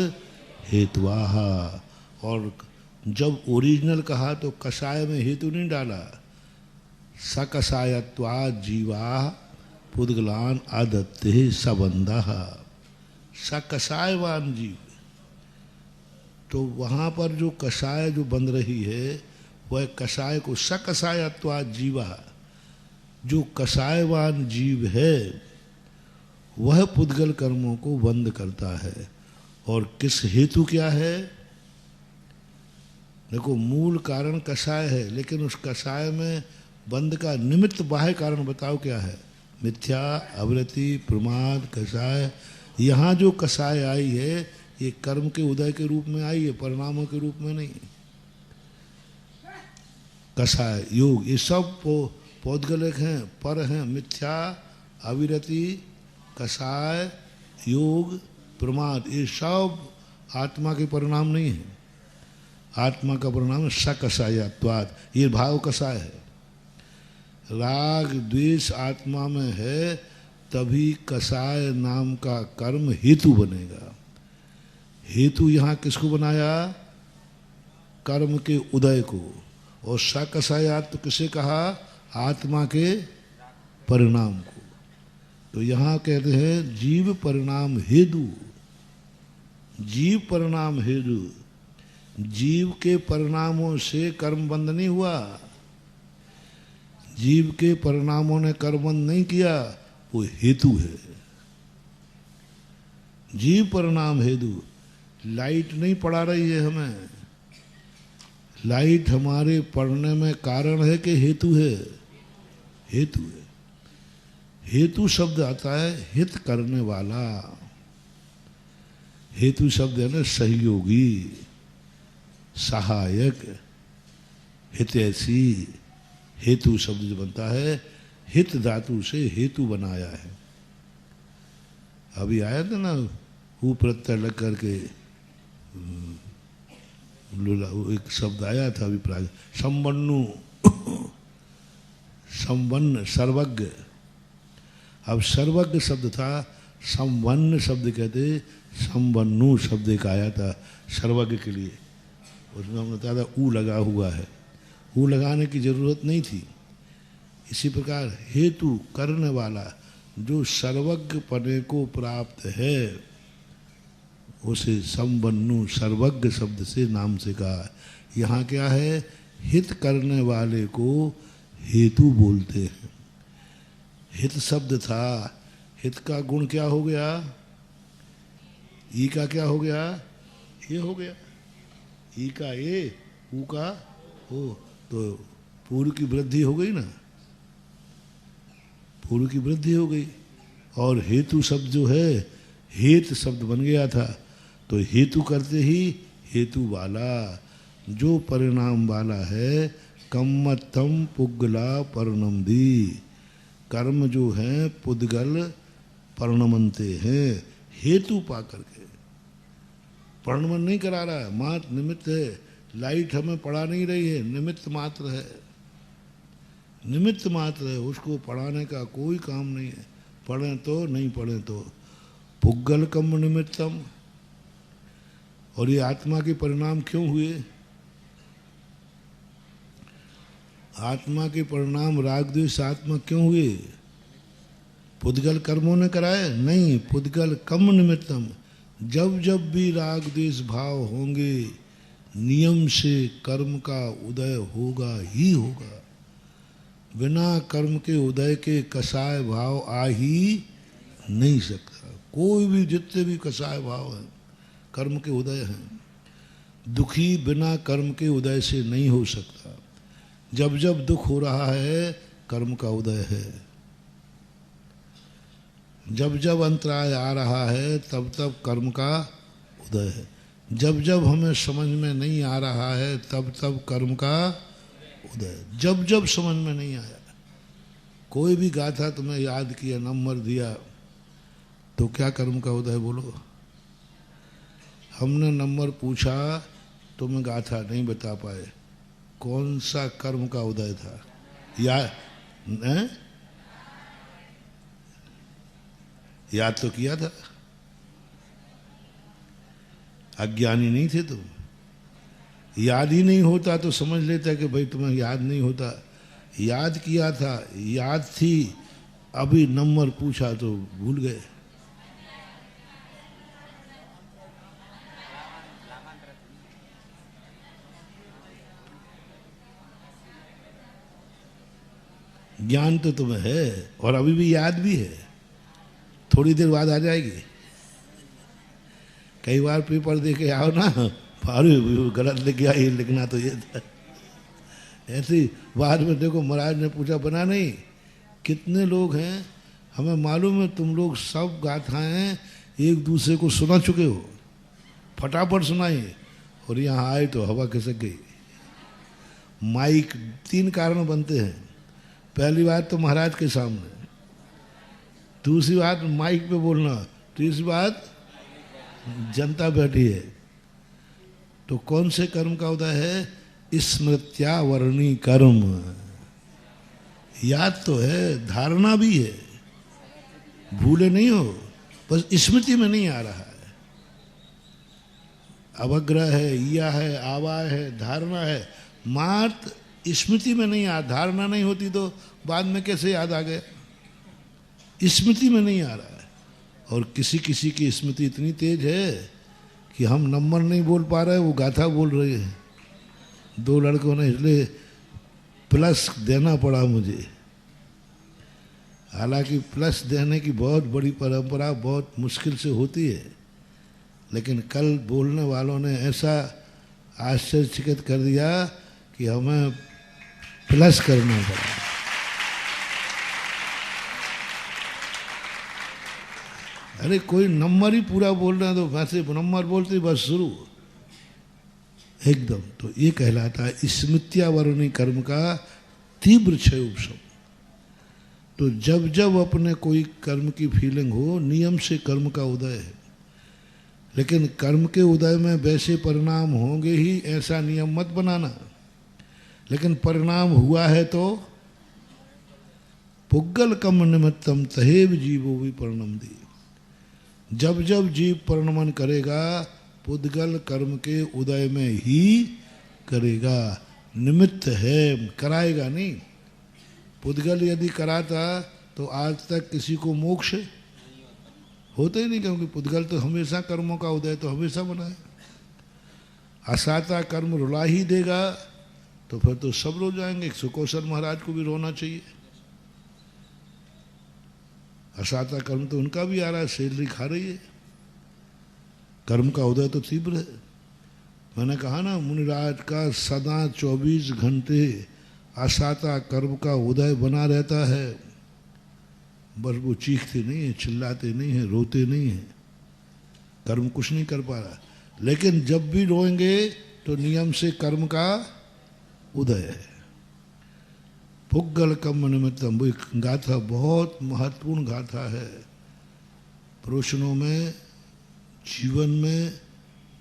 हेतुवाह। और जब ओरिजिनल कहा तो कषाय में हेतु नहीं डाला, सकषायत्वा जीवा पुद्गलान आदत्ते सबंधा, सकषायवान जीव। तो वहाँ पर जो कषाय जो बन रही है वह कषाय को सकषायत्वा जीवा, जो कषायवान जीव है वह पुद्गल कर्मों को बंद करता है। और किस हेतु क्या है? देखो मूल कारण कषाय है, लेकिन उस कषाय में बंद का निमित्त बाह्य कारण बताओ क्या है? मिथ्या, अवृत्ति, प्रमाद, कषाय। यहाँ जो कषाय आई है ये कर्म के उदय के रूप में आई है, परिणामों के रूप में नहीं। कषाय, योग, ये सब पौद्गलिक हैं, पर हैं। मिथ्या, अविरति, कषाय, योग, प्रमाद, ये सब आत्मा के परिणाम नहीं है। आत्मा का परिणाम सकषायत्वात्, ये भाव कषाय है। राग द्वेष आत्मा में है तभी कषाय नाम का कर्म हेतु बनेगा। हेतु यहाँ किसको बनाया? कर्म के उदय को। और सकषायात तो किसे कहा? आत्मा के परिणाम को। तो यहाँ कहते हैं जीव परिणाम हेतु। जीव परिणाम हेतु, जीव के परिणामों से कर्म बंद नहीं हुआ, जीव के परिणामों ने कर्म बंद नहीं किया, वो हेतु है। जीव परिणाम हेतु। लाइट नहीं पड़ा रही है हमें, लाइट हमारे पढ़ने में कारण है कि हेतु है? हेतु है। हेतु शब्द आता है हित करने वाला। हेतु शब्द है ना सहयोगी, सहायक, हितैषी। हेतु शब्द जो बनता है हित धातु से हेतु बनाया है। अभी आया था ना हु प्रत्यय लग करके एक शब्द आया था अभी प्राग, संवन्नु, संवन्न, सर्वज्ञ। अब सर्वज्ञ शब्द था, संवन्न शब्द कहते, संवन्नु शब्द एक आया था सर्वज्ञ के लिए। उसमें हमने बताया था ऊ लगा हुआ है, ऊ लगाने की जरूरत नहीं थी। इसी प्रकार हेतु करने वाला जो सर्वज्ञ पने को प्राप्त है उसे संवन्नु सर्वज्ञ शब्द से नाम से कहा। यहाँ क्या है? हित करने वाले को हेतु बोलते हैं। हित शब्द था, हित का गुण क्या हो गया? ई का क्या हो गया? ये हो गया। ई का ए, ऊ का हो, तो पूर्व की वृद्धि हो गई ना, पूर्व की वृद्धि हो गई। और हेतु शब्द जो है हेत शब्द बन गया था, तो हेतु करते ही हेतु वाला, जो परिणाम वाला है। कम्मत्तम पुग्गला परिणमदी, कर्म जो है पुद्गल परिणमनते हैं हेतु पा करके। परिणमन नहीं करा रहा है, मात्र निमित्त है। लाइट हमें पढ़ा नहीं रही है, निमित्त मात्र है, निमित्त मात्र है, उसको पढ़ाने का कोई काम नहीं है। पढ़ें तो नहीं पढ़ें तो। पुग्गल कम निमित्तम। और ये आत्मा के परिणाम क्यों हुए? आत्मा के परिणाम राग द्वेष आत्मा क्यों हुए? पुद्गल कर्मों ने कराए? नहीं, पुद्गल कम निमित्तम। जब जब भी राग द्वेष भाव होंगे नियम से कर्म का उदय होगा ही होगा। बिना कर्म के उदय के कषाय भाव आ ही नहीं सकता। कोई भी, जितने भी कषाय भाव हैं कर्म के उदय हैं। दुखी बिना कर्म के उदय से नहीं हो सकता। जब जब दुख हो रहा है कर्म का उदय है। जब जब अंतराय आ रहा है तब तब कर्म का उदय है। जब जब हमें समझ में नहीं आ रहा है तब तब कर्म का उदय। जब जब समझ में नहीं आया, कोई भी गाथा तुम्हें याद किया, नंबर दिया, तो क्या कर्म का उदय बोलो? हमने नंबर पूछा, तुम्हें गाथा नहीं बता पाए, कौन सा कर्म का उदय था? याद तो किया था। अज्ञानी नहीं थे तुम। याद ही नहीं होता तो समझ लेता कि भाई तुम्हें याद नहीं होता। याद किया था, याद थी, अभी नंबर पूछा तो भूल गए। ज्ञान तो तुम्हें है और अभी भी याद भी है, थोड़ी देर बाद आ जाएगी। कई बार पेपर दे के आओ ना, अरे गलत लिख गया, ये लिखना तो ये था। ऐसे बाद में देखो महाराज ने पूछा, बना नहीं? कितने लोग हैं हमें मालूम है, तुम लोग सब गाथाएं एक दूसरे को सुना चुके हो, फटाफट सुनाइए, और यहाँ आए तो हवा खिसक गई। माइक 3 कारण बनते हैं। पहली बात तो महाराज के सामने, दूसरी बात माइक पे बोलना, तीसरी बात जनता बैठी है। तो कौन से कर्म का उदय है? स्मृत्यावरणी कर्म। याद तो है, धारणा भी है, भूले नहीं हो, बस स्मृति में नहीं आ रहा है। अवग्रह है, या है, आवाय है, धारणा है, मात्र स्मृति में नहीं आ। धारणा नहीं होती तो बाद में कैसे याद आ गया? स्मृति में नहीं आ रहा है। और किसी किसी की स्मृति इतनी तेज है कि हम नंबर नहीं बोल पा रहे, वो गाथा बोल रहे हैं। 2 लड़कों ने, इसलिए प्लस देना पड़ा मुझे। हालांकि प्लस देने की बहुत बड़ी परंपरा बहुत मुश्किल से होती है, लेकिन कल बोलने वालों ने ऐसा आश्चर्यचकित कर दिया कि हमें प्लस करना पड़ा। अरे कोई नंबर ही पूरा बोल रहा है तो वैसे नंबर बोलते बस शुरू एकदम। तो ये कहलाता है स्मृत्यावरणी कर्म का तीव्र क्षय उपशम। तो जब जब अपने कोई कर्म की फीलिंग हो, नियम से कर्म का उदय है। लेकिन कर्म के उदय में वैसे परिणाम होंगे ही, ऐसा नियम मत बनाना। लेकिन परिणाम हुआ है तो पुग्गल कम निमित्तम तहेव जीवो भी परिणम दी। जब जब जीव परिणमन करेगा, पुद्गल कर्म के उदय में ही करेगा। निमित्त है, कराएगा नहीं। पुद्गल यदि कराता तो आज तक किसी को मोक्ष होता ही नहीं, क्योंकि पुद्गल तो हमेशा कर्मों का उदय तो हमेशा बना है। असाता कर्म रुला ही देगा तो फिर तो सब रो जाएंगे। सुकौशल महाराज को भी रोना चाहिए। असाता कर्म तो उनका भी आ रहा है, सैलरी खा रही है। कर्म का उदय तो तीव्र है। मैंने कहा ना, मुनिराज का सदा 24 घंटे असाता कर्म का उदय बना रहता है। बस वो चीखते नहीं है, चिल्लाते नहीं है, रोते नहीं है, कर्म कुछ नहीं कर पा रहा। लेकिन जब भी रोएंगे तो नियम से कर्म का उदय है। पुग्गल कम निमित्तम, वो गाथा बहुत महत्वपूर्ण गाथा है। प्रश्नों में, जीवन में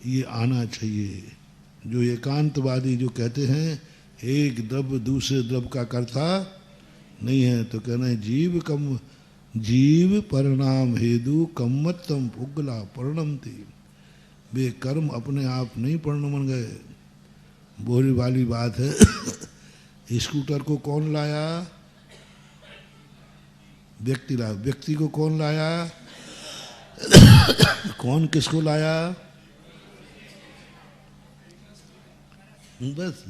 ये आना चाहिए। जो एकांतवादी जो कहते हैं एक द्रव्य दूसरे द्रव्य का कर्ता नहीं है, तो कहना है जीव परिणाम हेतु कम्मत्तम पुग्गला परिणमति। वे कर्म अपने आप नहीं परिणमन गए। बोली वाली बात है। स्कूटर को कौन लाया? व्यक्ति लाया। व्यक्ति को कौन लाया? कौन किसको लाया? बस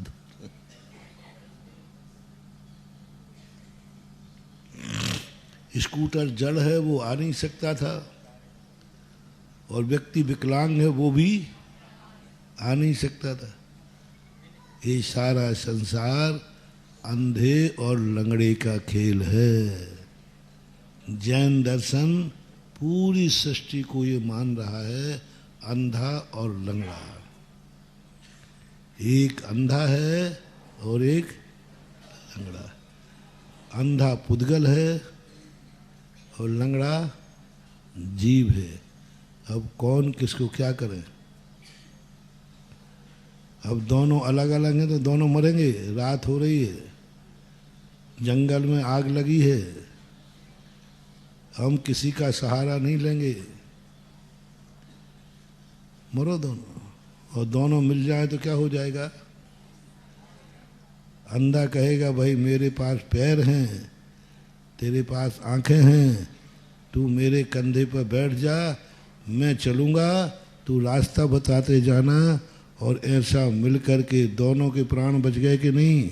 स्कूटर जड़ है, वो आ नहीं सकता था, और व्यक्ति विकलांग है वो भी आ नहीं सकता था। ये सारा संसार अंधे और लंगड़े का खेल है। जैन दर्शन पूरी सृष्टि को ये मान रहा है अंधा और लंगड़ा। एक अंधा है और एक लंगड़ा। अंधा पुद्गल है और लंगड़ा जीव है। अब कौन किसको क्या करे? अब दोनों अलग अलग हैं तो दोनों मरेंगे। रात हो रही है, जंगल में आग लगी है, हम किसी का सहारा नहीं लेंगे, मरो दोनों। और दोनों मिल जाए तो क्या हो जाएगा? अंधा कहेगा भाई मेरे पास पैर हैं, तेरे पास आंखें हैं, तू मेरे कंधे पर बैठ जा, मैं चलूँगा, तू रास्ता बताते जाना। और ऐसा मिल कर के दोनों के प्राण बच गए कि नहीं?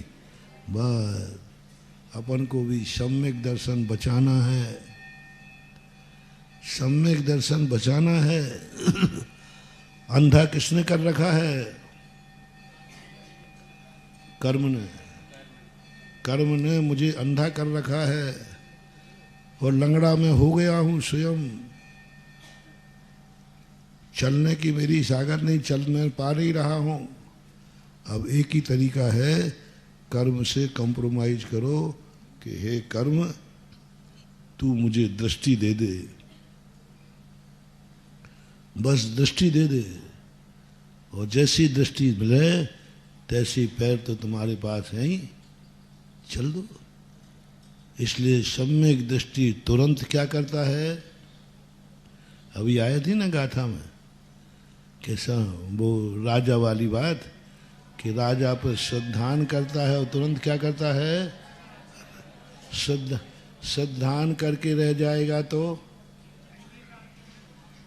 बस अपन को भी सम्यक दर्शन बचाना है, सम्यक दर्शन बचाना है। अंधा किसने कर रखा है? कर्म ने। कर्म ने मुझे अंधा कर रखा है और लंगड़ा मैं हो गया हूं स्वयं। चलने की मेरी सागर नहीं, चल मैं पा नहीं रहा हूं। अब एक ही तरीका है, कर्म से कॉम्प्रोमाइज करो कि हे कर्म तू मुझे दृष्टि दे दे, बस दृष्टि दे दे। और जैसी दृष्टि मिले तैसी पैर तो तुम्हारे पास है ही, चल दो। इसलिए सम्यक दृष्टि तुरंत क्या करता है? अभी आए थी ना गाथा में कैसा वो राजा वाली बात कि राजा पर श्रद्धान करता है और तुरंत क्या करता है? श्रद्धान करके रह जाएगा तो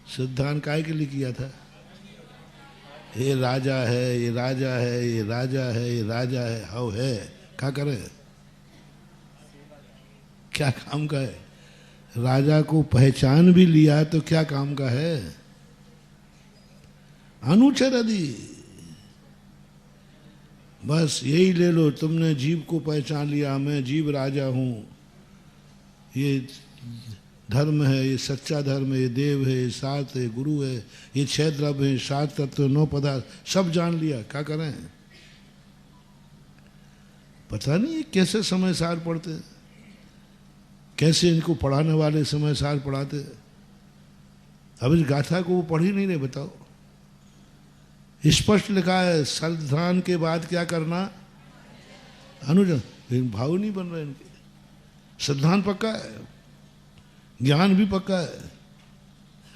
श्रद्धान काहे के लिए किया था? ये राजा है, ये राजा है, ये राजा है, ये राजा है, हाउ है, क्या करे? क्या काम का है? राजा को पहचान भी लिया तो क्या काम का है? अनुचर आदि। बस यही ले लो, तुमने जीव को पहचान लिया, मैं जीव राजा हूं, ये धर्म है, ये सच्चा धर्म है, ये देव है, ये सात है, गुरु है, ये 6 द्रव्य है, 7 तत्व, 9 पदार्थ, सब जान लिया, क्या करें? पता नहीं कैसे समय सार पढ़ते, कैसे इनको पढ़ाने वाले समय सार पढ़ाते। अब इस गाथा को वो पढ़ ही नहीं रहे। बताओ, स्पष्ट लिखा है श्रद्धान के बाद क्या करना? अनुजन। भाव नहीं बन रहे इनके। श्रद्धान पक्का है, ज्ञान भी पक्का है,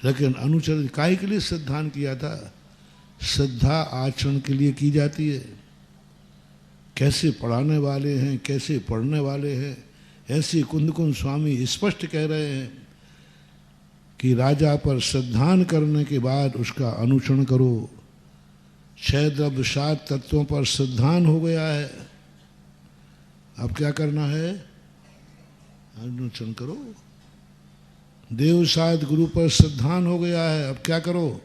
लेकिन अनुचर काय के लिए श्रद्धान किया था? श्रद्धा आचरण के लिए की जाती है। कैसे पढ़ाने वाले हैं, कैसे पढ़ने वाले हैं, ऐसे कुंद कुंद स्वामी स्पष्ट कह रहे हैं कि राजा पर श्रद्धान करने के बाद उसका अनुसरण करो। 6 द्रव्य 7 तत्वों पर श्रद्धान हो गया है, अब क्या करना है? अनुसरण करो। देव साध गुरु पर श्रद्धान हो गया है, अब क्या करो?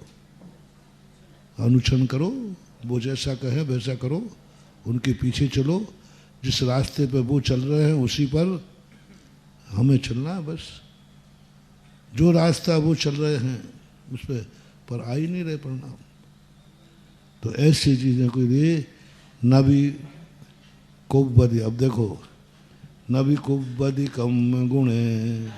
अनुसरण करो। वो जैसा कहे वैसा करो, उनके पीछे चलो, जिस रास्ते पे वो चल रहे हैं उसी पर हमें चलना है। बस जो रास्ता वो चल रहे हैं उस पर आ ही नहीं रहे परिणाम। तो ऐसी चीज़ों के लिए नबी कुब्बदी। अब देखो, नबी कुब्बदी कम गुणे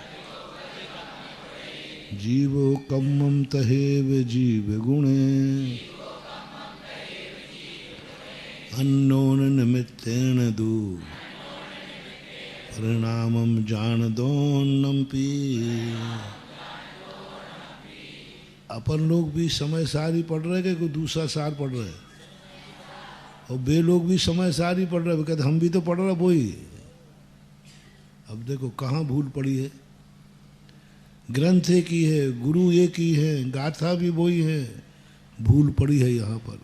जीवो कम्मम तहेव जीव गुणे अन्नोन निमित्तेन दू परिणामम जान दोन्नम पी। अपन लोग भी समय सार ही पढ़ रहे कि कोई दूसरा सार पढ़ रहे, और वे लोग भी समय सार ही पढ़ रहे, कहते हम भी तो पढ़ रहे वही। अब देखो कहाँ भूल पड़ी है। ग्रंथ एक ही है, गुरु एक ही है, गाथा भी वही है, भूल पड़ी है यहाँ पर।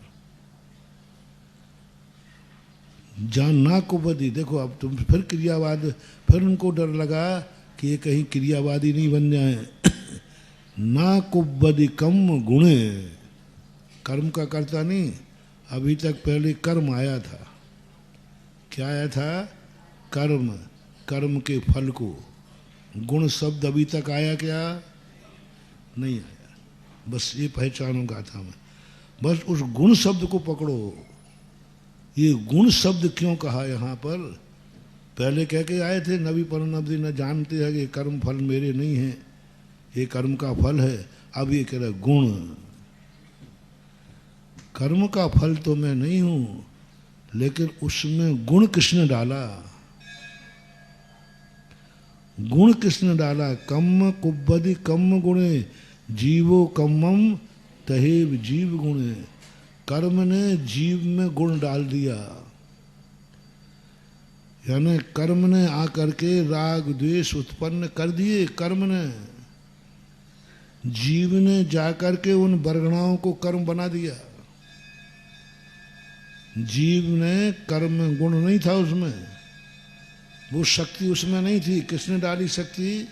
जानना को बदी। देखो अब तुम फिर क्रियावाद, फिर उनको डर लगा कि ये कहीं क्रियावादी नहीं बन जाए। ना कुब्बदी कम गुणे, कर्म का करता नहीं, अभी तक पहले कर्म आया था। क्या आया था? कर्म, कर्म के फल को। गुण शब्द अभी तक आया क्या? नहीं आया। बस ये पहचानो गाथा में, बस उस गुण शब्द को पकड़ो। ये गुण शब्द क्यों कहा यहाँ पर? पहले कह के आए थे नबी परनब्दी न जानते हैं कि कर्म फल मेरे नहीं है, ये कर्म का फल है। अब ये कह रहे गुण, कर्म का फल तो मैं नहीं हूं, लेकिन उसमें गुण किसने डाला? गुण किसने डाला? कम कुब्बदी कम गुणे जीवो कम्मम तहेव जीव गुणे। कर्म ने जीव में गुण डाल दिया, यानी कर्म ने आकर के राग द्वेष उत्पन्न कर दिए। कर्म ने, जीव ने जाकर के उन वर्गणाओं को कर्म बना दिया। जीव ने कर्म में गुण नहीं था, उसमें वो शक्ति उसमें नहीं थी। किसने डाली शक्ति?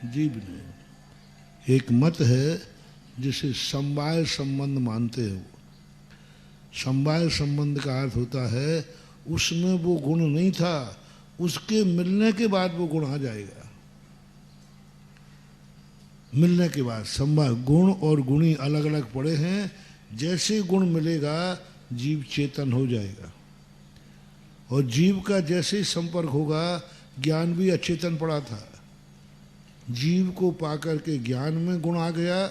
जीव ने। एक मत है जिसे समवाय संबंध मानते हो। समवाय संबंध का अर्थ होता है उसमें वो गुण नहीं था, उसके मिलने के बाद वो गुण आ जाएगा। मिलने के बाद समवाय, गुण और गुणी अलग अलग पड़े हैं। जैसे गुण मिलेगा जीव चेतन हो जाएगा, और जीव का जैसे ही संपर्क होगा, ज्ञान भी अचेतन पड़ा था, जीव को पाकर के ज्ञान में गुण आ गया,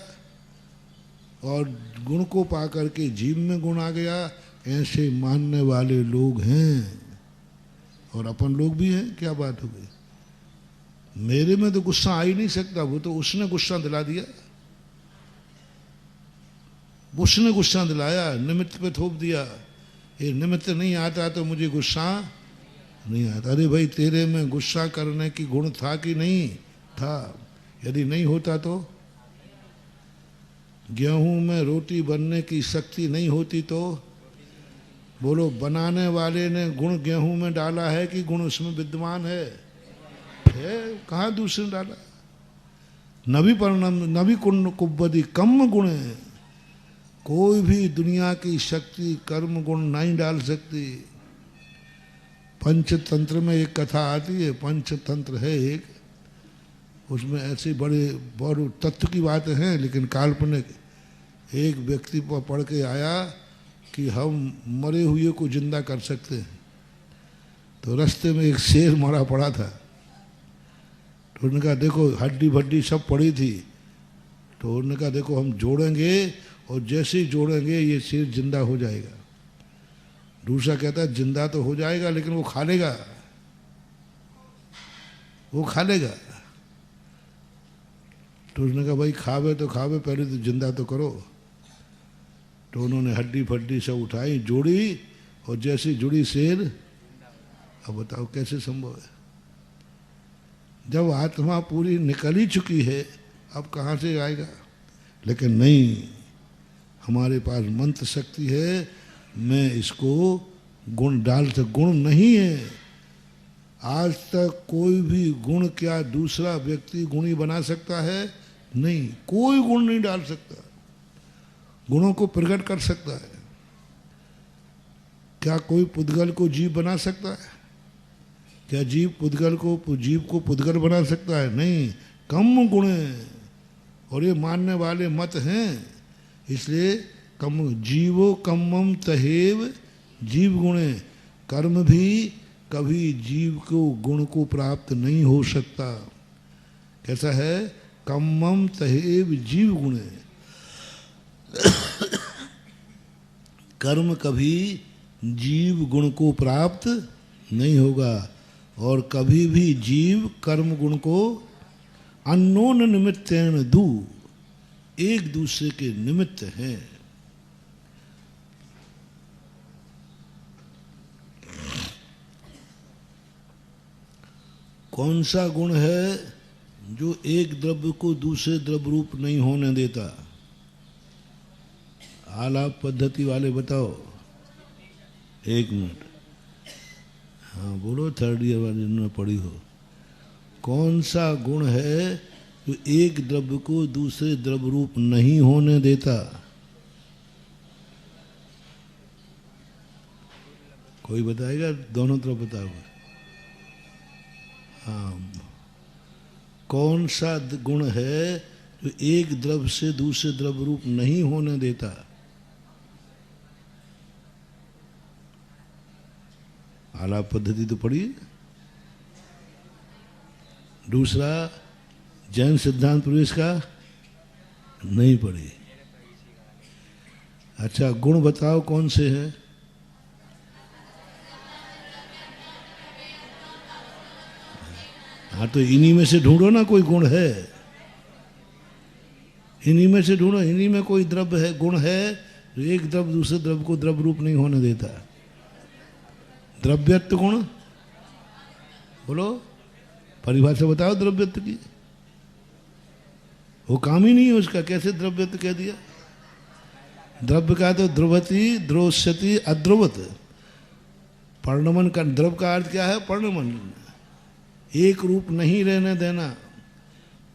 और गुण को पाकर के जीव में गुण आ गया। ऐसे मानने वाले लोग हैं, और अपन लोग भी हैं। क्या बात हो गई? मेरे में तो गुस्सा आ ही नहीं सकता, वो तो उसने गुस्सा दिला दिया, उसने गुस्सा दिलाया, निमित्त पे थोप दिया। ये निमित्त नहीं आता तो मुझे गुस्सा नहीं आता। अरे भाई, तेरे में गुस्सा करने की गुण था कि नहीं था? यदि नहीं होता तो? गेहूं में रोटी बनने की शक्ति नहीं होती तो? बोलो, बनाने वाले ने गुण गेहूं में डाला है कि गुण उसमें विद्यमान है? कहाँ दूसरे डाला? नबी कुब्बदी कम गुण है। कोई भी दुनिया की शक्ति कर्म गुण नहीं डाल सकती। पंचतंत्र में एक कथा आती है, पंचतंत्र है एक, उसमें ऐसे बड़े तत्व की बातें हैं, लेकिन काल्पनिक। एक व्यक्ति पर पढ़ के आया कि हम मरे हुए को जिंदा कर सकते हैं। तो रास्ते में एक शेर मरा पड़ा था, तो उन्होंने कहा देखो हड्डी भड्डी सब पड़ी थी, तो उन्होंने कहा देखो हम जोड़ेंगे, और जैसे ही जोड़ेंगे ये शेर जिंदा हो जाएगा। दूसरा कहता है जिंदा तो हो जाएगा, लेकिन वो खा लेगा, वो खा लेगा। तो उसने कहा भाई खावे तो खावे, पहले तो जिंदा तो करो। तो उन्होंने हड्डी फड्डी सब उठाई, जोड़ी, और जैसे जुड़ी शेर। अब बताओ कैसे संभव है? जब आत्मा पूरी निकल ही चुकी है, अब कहाँ से आएगा? लेकिन नहीं, हमारे पास मंत्र शक्ति है। मैं इसको गुण डाल सकता, गुण नहीं है। आज तक कोई भी गुण क्या दूसरा व्यक्ति गुणी बना सकता है? नहीं, कोई गुण नहीं डाल सकता। गुणों को प्रकट कर सकता है। क्या कोई पुद्गल को जीव बना सकता है? क्या जीव को पुद्गल बना सकता है? नहीं, कम गुण है। और ये मानने वाले मत हैं, इसलिए कम जीवो कम्मम तहेव जीव गुणे। कर्म भी कभी जीव को गुण को प्राप्त नहीं हो सकता। कैसा है? कम्मम तहेव जीव गुणे। कर्म कभी जीव गुण को प्राप्त नहीं होगा, और कभी भी जीव कर्म गुण को अन्योन निमित्तेन दू, एक दूसरे के निमित्त हैं। कौन सा गुण है जो एक द्रव्य को दूसरे द्रव्य रूप नहीं होने देता? आलाप पद्धति वाले बताओ। एक मिनट, हाँ बोलो, थर्ड ईयर वाले ने पढ़ी हो। कौन सा गुण है जो एक द्रव्य को दूसरे द्रव्य रूप नहीं होने देता। कोई बताएगा? दोनों तरफ बताओ। हाँ, कौन सा गुण है जो एक द्रव्य से दूसरे द्रव्य रूप नहीं होने देता? आलाप पद्धति तो पढ़ी। दूसरा, जैन सिद्धांत प्रवेश का नहीं पढ़ी। अच्छा, गुण बताओ कौन से हैं? हाँ, तो इन्हीं में से ढूंढो ना, कोई गुण है। इन्हीं में से ढूंढो, इन्हीं में कोई द्रव्य है, गुण है जो एक द्रव्य दूसरे द्रव्य को द्रव्य रूप नहीं होने देता। द्रव्यत्व गुण बोलो, परिभाषा बताओ द्रव्यत्व की। वो काम ही नहीं है उसका, कैसे द्रव्यत्व कह दिया? द्रव्य का तो ध्रुवती द्रोष्यति अध्रुवत। पर्णमन का द्रव्य का अर्थ क्या है? पर्णमन, एक रूप नहीं रहने देना,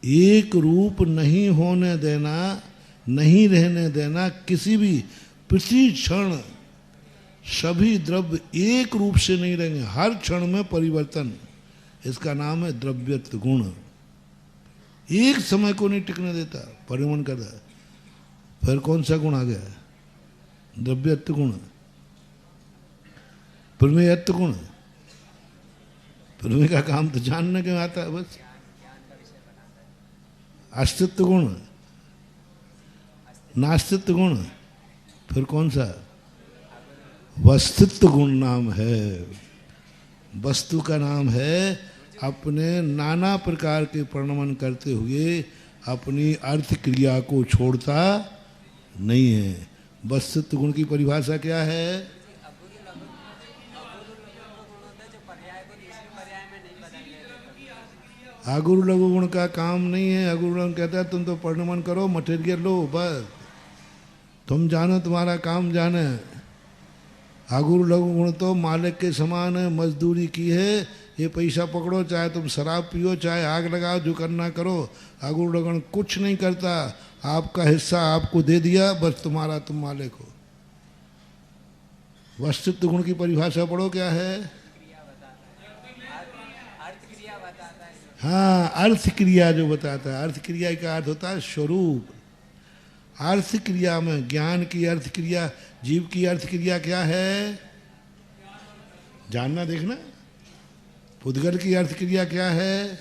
एक रूप नहीं होने देना, नहीं रहने देना। किसी भी प्रति क्षण सभी द्रव्य एक रूप से नहीं रहेंगे, हर क्षण में परिवर्तन, इसका नाम है द्रव्यत्व गुण। एक समय को नहीं टिकने देता, परिवहन करता। फिर कौन सा गुण आ गया? द्रव्यत्व गुण। प्रमेयत्व गुण, प्रमेय का काम तो जानने के आता है बस। अस्तित्व गुण, नास्तित्व गुण, फिर कौन सा? वस्तुत्व गुण नाम है। वस्तु का नाम है अपने नाना प्रकार के परिणमन करते हुए अपनी अर्थ क्रिया को छोड़ता नहीं है। वस्तुत्व गुण की परिभाषा क्या है? अगुरु लघु गुण का काम नहीं है। अगुरु लघु कहता है तुम तो परिणमन करो, मटेरियल लो, बस तुम जानो, तुम्हारा काम जाने। अगुरु लघु गुण तो मालिक के समान है, मजदूरी की है, ये पैसा पकड़ो, चाहे तुम शराब पियो, चाहे आग लगाओ, जो करना करो। अगुरु लघु गुण कुछ नहीं करता, आपका हिस्सा आपको दे दिया, बस तुम्हारा, तुम मालिक हो। वस्तुत्व गुण की परिभाषा पढ़ो, क्या है? हाँ, अर्थ क्रिया जो बताता है। अर्थ क्रिया का अर्थ होता है स्वरूप। अर्थ क्रिया में ज्ञान की अर्थ क्रिया, जीव की अर्थ क्रिया क्या है? जानना, देखना। पुद्गल की अर्थ क्रिया क्या है?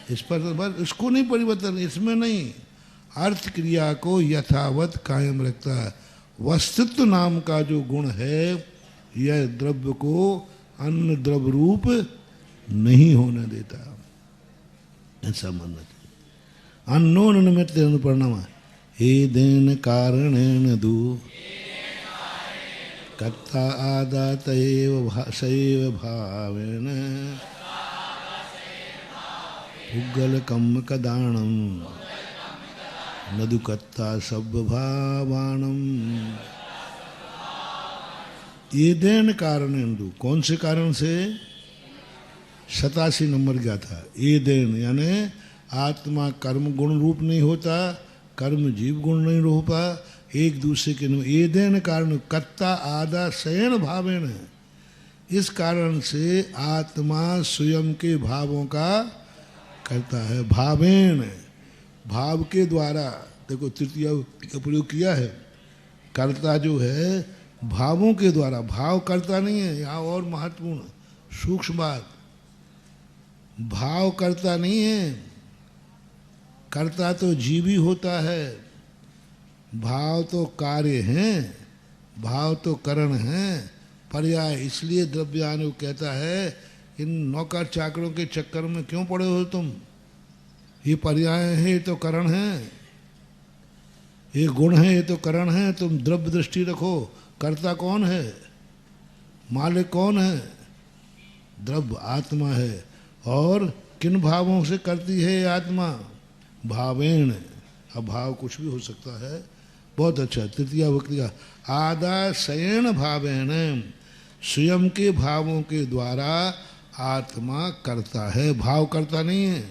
इस पर बस, इसको नहीं परिवर्तन, इसमें नहीं, अर्थ क्रिया को यथावत कायम रखता है। वस्तुत्व नाम का जो गुण है, यह द्रव्य को अन्य द्रव्य रूप नहीं होने देता, ऐसा मानना चाहिए। अन्नोन निमित्त अनुपरणम एदेन कारणेन दु कर्ता आदात एव सैव भावेन पुग्गल कम्म कदाणम नदु कर्ता सब भावाणम। एदेन कारणेन दु, कौन से कारण से? 87 नंबर क्या था? एदेन यानी आत्मा कर्म गुण रूप नहीं होता, कर्म जीव गुण नहीं होता, एक दूसरे के एदेन कारण कर्ता आदा शयन भावेन। इस कारण से आत्मा स्वयं के भावों का करता है। भावेन, भाव के द्वारा, देखो तृतीय का प्रयोग किया है। कर्ता जो है भावों के द्वारा, भाव करता नहीं है, यहाँ और महत्वपूर्ण सूक्ष्म बात, भाव करता नहीं है। कर्ता तो जीव ही होता है, भाव तो कार्य हैं, भाव तो करण हैं, पर्याय। इसलिए द्रव्यानु कहता है इन नौकर चाकरों के चक्कर में क्यों पड़े हो तुम? ये पर्याय है, ये तो करण है, ये गुण है, ये तो करण है। तुम द्रव्य दृष्टि रखो, कर्ता कौन है, मालिक कौन है? द्रव्य आत्मा है। और किन भावों से करती है ये आत्मा? भावेण। अब भाव कुछ भी हो सकता है। बहुत अच्छा, तृतीया भक्ति का आदा शयन भावेण, स्वयं के भावों के द्वारा आत्मा करता है, भाव करता नहीं है।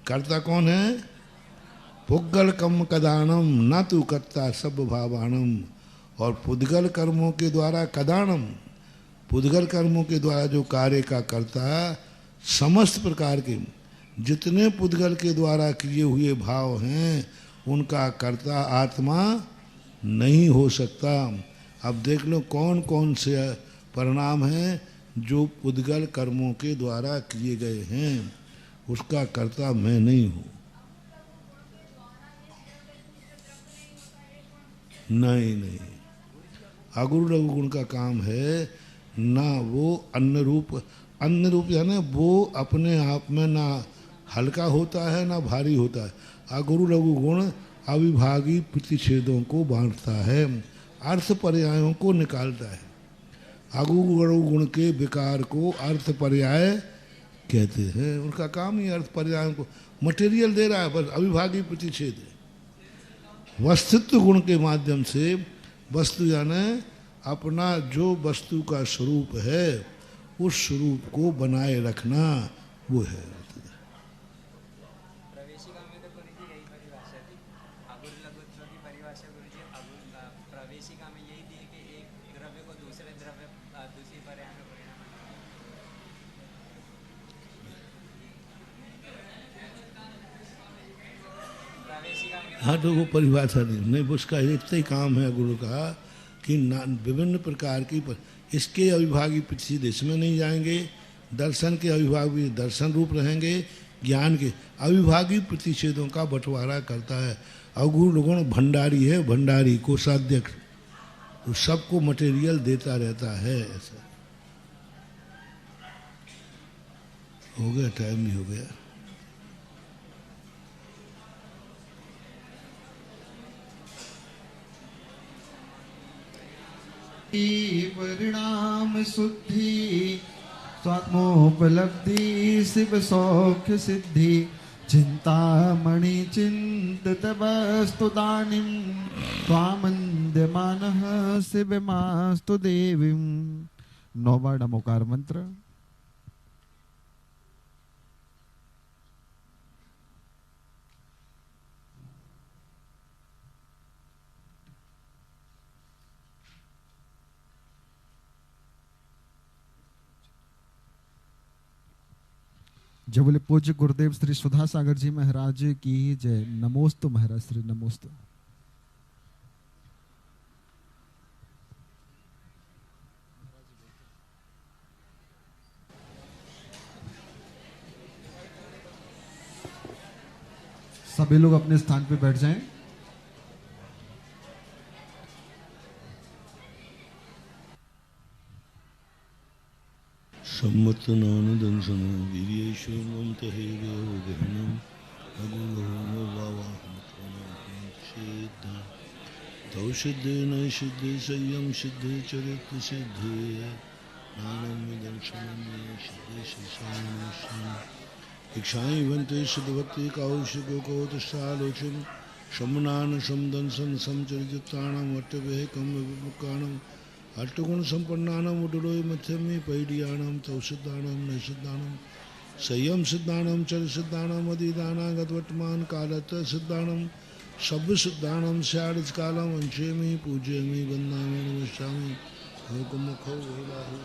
कर्ता कौन है? पुद्गल कम कदानम न तू कर्ता सब भावानम। और पुद्गल कर्मों के द्वारा कदानम, पुद्गल कर्मों के द्वारा जो कार्य का कर्ता, समस्त प्रकार के जितने पुद्गल के द्वारा किए हुए भाव हैं उनका कर्ता आत्मा नहीं हो सकता। अब देख लो कौन कौन से परिणाम हैं जो पुद्गल कर्मों के द्वारा किए गए हैं, उसका कर्ता मैं नहीं हूँ। नहीं, अगुरु लघु गुण का काम है ना वो अन्न रूप यानी वो अपने आप में ना हल्का होता है ना भारी होता है। अगुरु लघु गुण अविभागी प्रतिषेधों को बांटता है, अर्थ पर्यायों को निकालता है। अगुरु लघु गुण के विकार को अर्थ पर्याय कहते हैं। उनका काम ही अर्थ पर्यायों को मटेरियल दे रहा है, बस अविभागी प्रतिषेध है। वस्तुत्व गुण के माध्यम से वस्तु यानी अपना जो वस्तु का स्वरूप है उस स्वरूप को बनाए रखना, वो है। प्रवेशिका में तो गुरुजी यही परिभाषा थी, अगुर लघुत्व की परिभाषा गुरुजी प्रवेशिका में यही थी कि एक द्रव्य को दूसरे द्रव्य दूसरी पर्याय में परिणाम। हाँ तो वो परिभाषा नहीं, उसका इतना ही काम है गुरु का कि विभिन्न प्रकार की इसके अविभागी प्रतिषेध इसमें नहीं जाएंगे, दर्शन के अविभागी दर्शन रूप रहेंगे, ज्ञान के अविभागी प्रतिषेधों का बंटवारा करता है। अगुरु गुण भंडारी है, भंडारी कोषाध्यक्ष, तो सबको मटेरियल देता रहता है। ऐसा हो गया, टाइम भी हो गया। परिणाम शुद्धि स्वात्मोपलब्धि शिव सौख्य सिद्धि चिंतामणि चिंतित वस्तु दानिम स्वामंद्यमानः शिवमास्तु देवीम। 9 बार नमोकार मंत्र। जय बोले पूज्य गुरुदेव श्री सुधा सागर जी महाराज की जय। नमोस्तु महाराज श्री, नमोस्तु। सभी लोग अपने स्थान पे बैठ जाएं। सम्मतनानुदंसन वीर्येश्वरं तहेर्योगहनं अगुणोवावाहमत्वनाशेद्धा तौ सिद्धे न सिद्धे संयम सिद्धे चरित्र सिद्धे नानमिदं शमन्ये सिद्धे शिशानुष्ठं इक्षाई वन्ते सिद्धभक्ति कौशिको कौतसालोचन शमनान समदंसन समचरित्राणां अट्टवेकं विमुक्तानां अट्टगुण संपन्नानाम उडुलोय मध्यमे पैडियानाम तौसिद्धानाम नैसिद्धानाम संयम सिद्धानाम चर सिद्धानाम अधिदानागतवर्तमान कालत सिद्धानाम सभ्य सिद्धानाम स्यादिज कालम अंशेमि पूज्यमि वन्दामि नमस्यामि मुखो वैलाहु।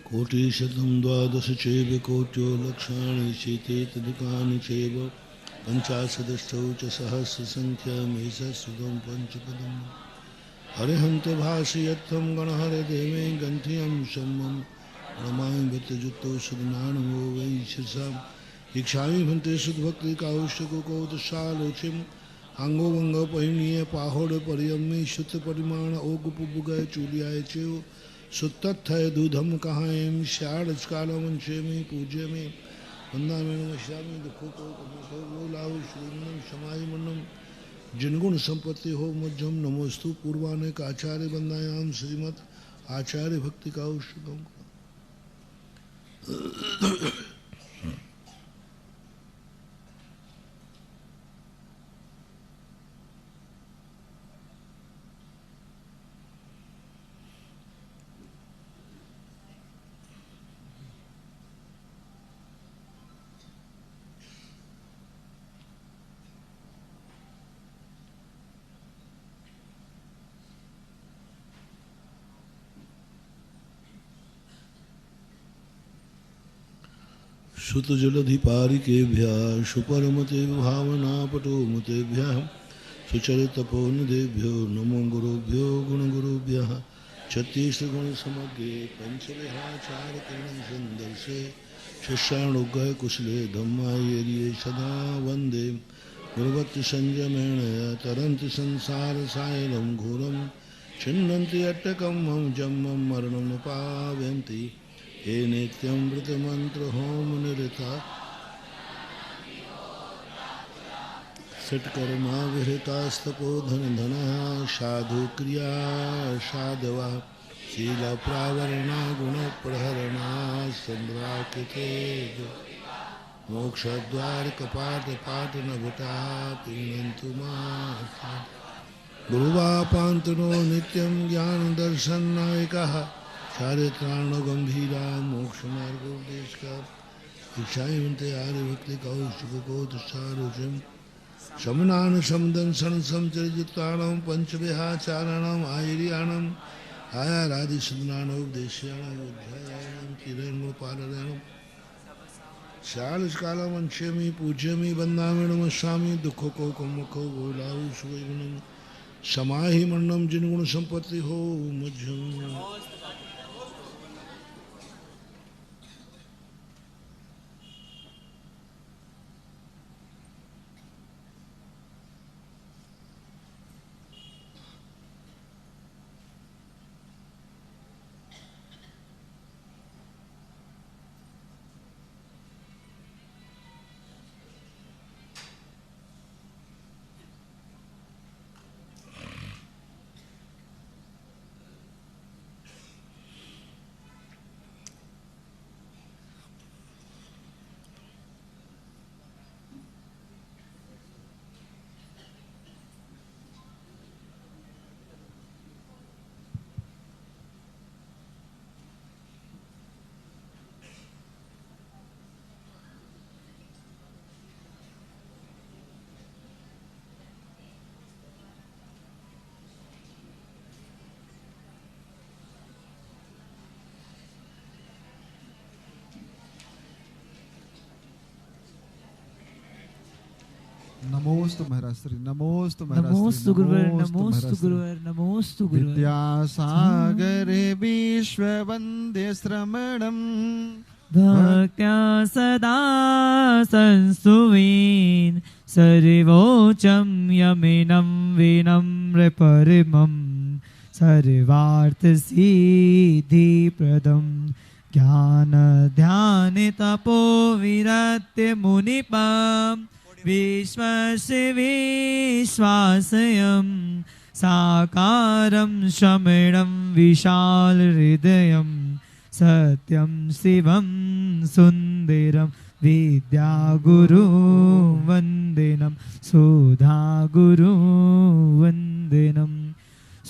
कोटिशतं द्वादश चैव कोट्यो लक्षाणि चेतेतधिकानि चैव पञ्चाशदष्टौ च सहस्रसङ्ख्यमेषस्सुतं पञ्चपदम् हरिहन्त भाषयत्थं गणहरदेवे गन्थियं शम्मं रमामि वित्तजुत्तो सुदनानमो वै शिरसाम् इक्षामि भन्ते सुदभक्ति काउष्यको कौतशालोचिम् अंगो वंगो पहिणीय पाहोड परियम्मी शुद्ध परिमाण ओगुपुगय चूलियाय चेव सुतत्थय दूधम कहाएम श्याड़ कालम अंशे में पूज्य में वंदामेन वश्यामि दुखो को लाभ श्रीमन समाज मंडम जिनगुण संपत्ति हो मध्यम नमोस्तु पूर्वानेक आचार्य वंदायाम श्रीमत आचार्य भक्ति का शुभम। सुत जलधिपारिकेभ्यः सुपरमते भावना पटोमतेभ्यः सुचरितपोनिदेभ्यो नमो गुरुभ्यो गुणगुरुभ्यः छत्तीसगुण समग्रे पंचविहाचारकरणं संदर्शे शिष्यानुग्रह कुशले धम्मायर्ये सदा वन्दे गुरुभक्ति संयमेण तरन्ति संसार सायनं घोरं छिन्नन्ति अट्टकं मम जन्मं मरणं न पावयन्ति हे नित्यमृत मंत्र होम निरता सत्कर्मा विहृतास्तपो धन साधु क्रिया साधवा शील प्रावरणा गुण प्रहरणा संद्राकृते मोक्ष द्वार कपाट पाट नभटा पीणन्तु माता गुरुवापान्तनो नित्यं ज्ञान दर्शन नायकः चारित्राण गंभीरा मोक्ष मार्गोपदेश का इच्छायन्ते आर्य भक्ति कौशिकोत्सारुचिम शमनान समदन सन समचरितानां पंचविहाचाराणां आयर्याणां आयारादि सदनानोपदेश्याणां अध्यायानां किरणोपालनानां शालकालं वंश्यामि पूज्यामि वन्दामि नमस्यामि दुखो को कमुखो बोलाऊ सुवैगुणं समाहि मन्नं जिनगुण संपत्ति हो मध्यम। नमोस्तु महाराज श्री नमोस्तु महाराज नमोस्तु गुरुवर नमोस्तु गुरुवर नमोस्तु गुरुवर विद्यासागरे विश्व वंदे श्रमणं भक्त्या सदा संस्तुवीन् सर्वोच्चं यमिनं विनम्र परमं सर्वार्थसिद्धिप्रदं ज्ञान ध्यान तपो विरत्य मुनिपाम् विश्वस्य विश्वासयं साकारं शमणं विशाल हृदयं सत्यं शिवं सुन्दरं विद्यागुरु वन्दिनं सुधागुरु वन्दिनं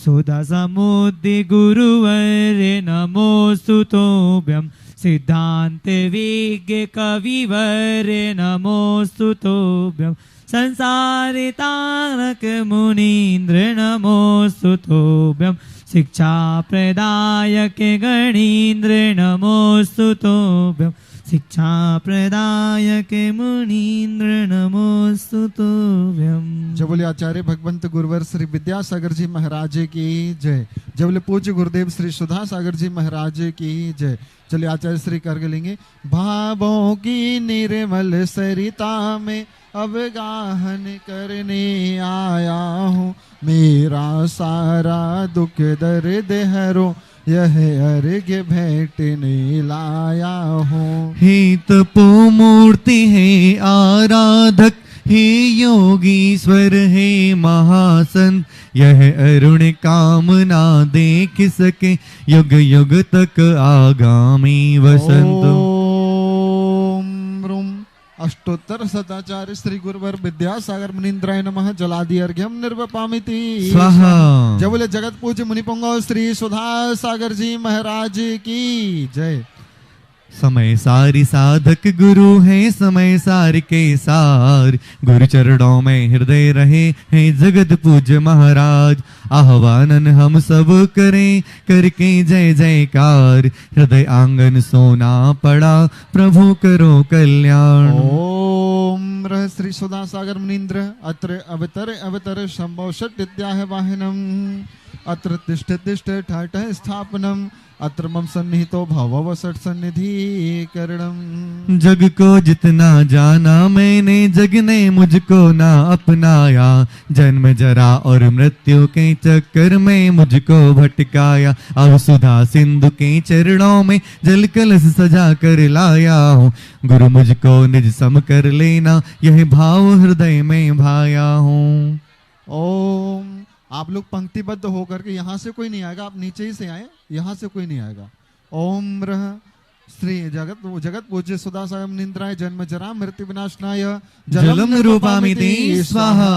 सुधासमुद्दि गुरुवर्य नमोऽस्तु तोभ्यं सिद्धान्त विज्ञ कविवर्य नमोऽस्तु तोभ्यं संसारितारक मुनीन्द्र नमोऽस्तु तोभ्यं शिक्षा प्रदायक गणीन्द्र नमोऽस्तु तोभ्यं शिक्षा प्रदायक मुनीन्द्र नमोऽस्तु तोभ्यं। जय बोले आचार्य भगवंत गुरुवर श्री विद्यासागर जी महाराज की जय। जय बोले पूज्य गुरुदेव श्री सुधा सागर जी महाराज की जय। चलिए आचार्य श्री करके लेंगे। भावों की निर्मल सरिता में अवगाहन करने आया हूँ, मेरा सारा दुख दर्द हरो यह अर्घ्य भेंटने लाया हूँ। हे तपोमूर्ति है आराधक, हे योगीश्वर है महासंत, यह अरुण कामना देख सके, युग युग तक आगामी वसंत। ओम रूम अष्टोत्तर सदाचार्य श्री गुरुवर विद्यासागर मुनीन्द्राय नमः। जलादि अर्घ्यम निर्वपामिति स्वाहा। जय बोले जगत पूज्य मुनिपुंगव श्री सुधा सागर जी महाराज की जय। समय सारी साधक गुरु है, समय सार के सार, गुरु चरणों में हृदय रहे हैं जगत पूज्य महाराज। आह्वानन हम सब करें करके जय जयकार, हृदय आंगन सोना पड़ा प्रभु करो कल्याण। ओम रह श्री सुधा सागर मुनीन्द्र अत्र अवतर शंभो षट विद्या वाहनम, अत्र तिष्ठ तिष्ठ ठाठ स्थापनम, अत्र मम सन्निहितो भव सठ सन्निधि करणम। जग को जितना जाना मैंने, जग ने मुझको ना अपनाया, जन्म जरा और मृत्यु के चक्कर में मुझको भटकाया। अब सुधा सिंधु के चरणों में जल कलश सजा कर लाया हूँ, गुरु मुझको निज सम कर लेना, यह भाव हृदय में भाया हूँ। ओम आप लोग पंक्तिबद्ध होकर के यहाँ से कोई नहीं आएगा, आप नीचे ही से आए, यहाँ से कोई नहीं आएगा। ओम रह श्री जगत पूज्य सुधा सागर मुनीन्द्राय जन्म जरा मृत्यु विनाशनाय जलम निरूपामिति स्वाहा।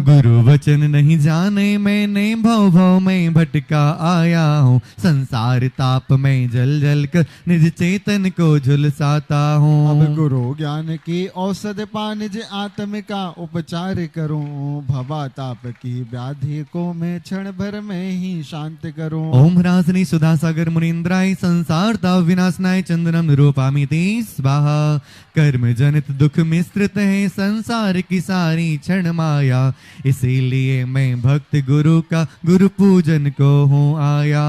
गुरु वचन नहीं जाने मैंने, भव भव में भटका आया हूँ, संसार ताप में जल जल कर निज चेतन को झुलसाता हूँ। अब गुरु ज्ञान की औषध पा निज आत्म का उपचार करूं, भवा ताप की व्याधि को मैं क्षण भर में ही शांत करूं। ओम रासनी सुधा सागर मुनीन्द्राय संसार ताप विनाशनाय चंदनम निरूपामिति स्वाहा। कर्म जनित दुख मिश्रित है संसार की सारी क्षण माया, इसीलिए मैं भक्त गुरु का गुरु पूजन को हूँ आया।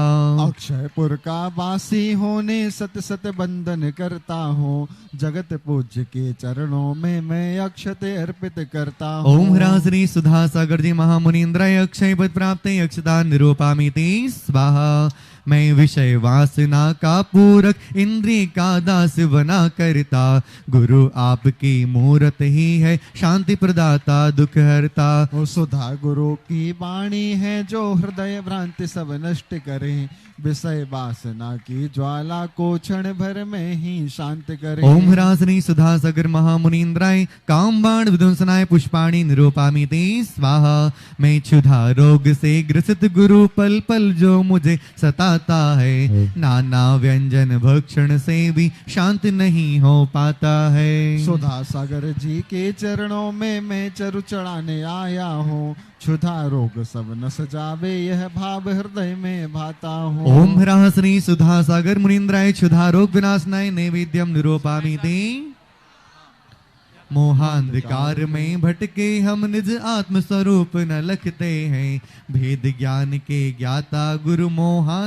अक्षयपुर का वासी होने सत सत बंदन करता हूँ, जगत पूज्य के चरणों में मैं अक्षते अर्पित करता हूँ। ओम ह्रासनी सुधा सागर जी महामुनीन्द्राय अक्षय पद प्राप्त अक्षता निरूपामिति स्वाहा। मैं विषय वासना का पूरक इंद्रिय का दास बना करता, गुरु आपकी मूरत ही है शांति प्रदाता दुख हरता। वो सुधा गुरु की वाणी है जो हृदय भ्रांति सब नष्ट करे, विषय वासना की ज्वाला को क्षण भर में ही शांत करे। ओम ह्रासनी सुधा सागर महामुनीन्द्राय काम बाण विध्वंसनाय पुष्पाणि निरूपामिति स्वाहा। मैं क्षुधा रोग से ग्रसित गुरु पल पल जो मुझे सताता है, नाना व्यंजन भक्षण से भी शांत नहीं हो पाता है। सुधा सागर जी के चरणों में मैं चरु चढ़ाने आया हूँ, क्षुधा रोग सब नस जावे यह भाव हृदय में भाता हूँ। ओम ह्रासनी सुधा सागर मुनीन्द्राय क्षुधा रोग विनाशनाय नैवेद्यम निरूपामिति। मोहांधकार में भटके हम निज आत्म स्वरूप न लखते हैं, भेद ज्ञान के ज्ञाता गुरु मोहान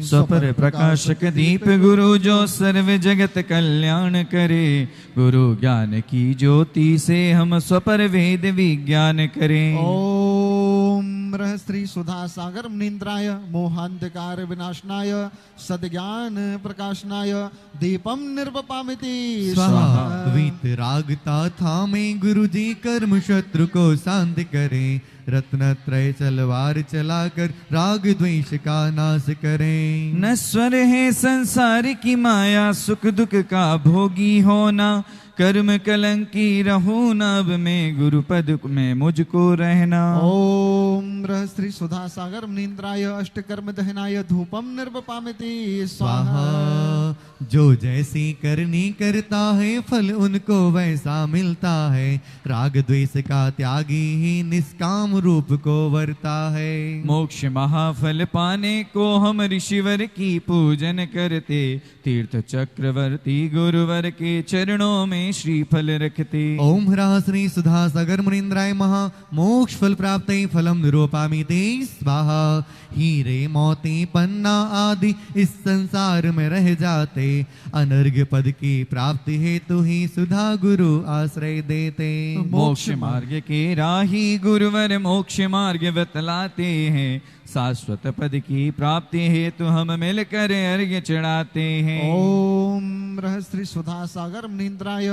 स्वपर प्रकाशक दीप गुरु जो सर्व जगत कल्याण करे, गुरु ज्ञान की ज्योति से हम स्वपर वेद विज्ञान करें। ओम रह श्री सुधा सागर मुनीन्द्राय मोहांधकार विनाशनाय सद्ज्ञान प्रकाशनाय दीपम निर्वपामिति स्वाहा। वीतरागता थामे गुरु जी कर्म शत्रु को शांत करें, रत्नत्रय तलवार चलाकर राग द्वेष का नाश करें। नश्वर है संसार की माया सुख दुख का भोगी होना, कर्म कलंकी रहूं नभ में गुरु पद में मुझको रहना। ओम रह श्री सुधा सागर मुनीन्द्राय अष्ट कर्म दहनाय धूपम निर्वपामिति स्वाहा। जो जैसी करनी करता है फल उनको वैसा मिलता है, राग द्वेष का त्यागी ही निष्काम रूप को वरता है। मोक्ष महाफल पाने को हम ऋषिवर की पूजन करते, तीर्थ चक्रवर्ती गुरुवर के चरणों में श्रीफल रखते। ओम ह्रासनी सुधा सागर मुनीन्द्राय महा मोक्ष फल प्राप्त फलम निरूपामिति स्वाहा। हीरे मोती पन्ना आदि इस संसार में रह जाते, अनर्घ्य पद की प्राप्ति हेतु ही सुधा गुरु आश्रय देते। मोक्ष मार्ग के राही गुरुवर मोक्ष मार्ग बतलाते हैं, शाश्वत पद की प्राप्ति हेतु हम मिलकर अर्घ्य चढ़ाते हैं। ओम रहस्री सुधा सागर मुनीन्द्राय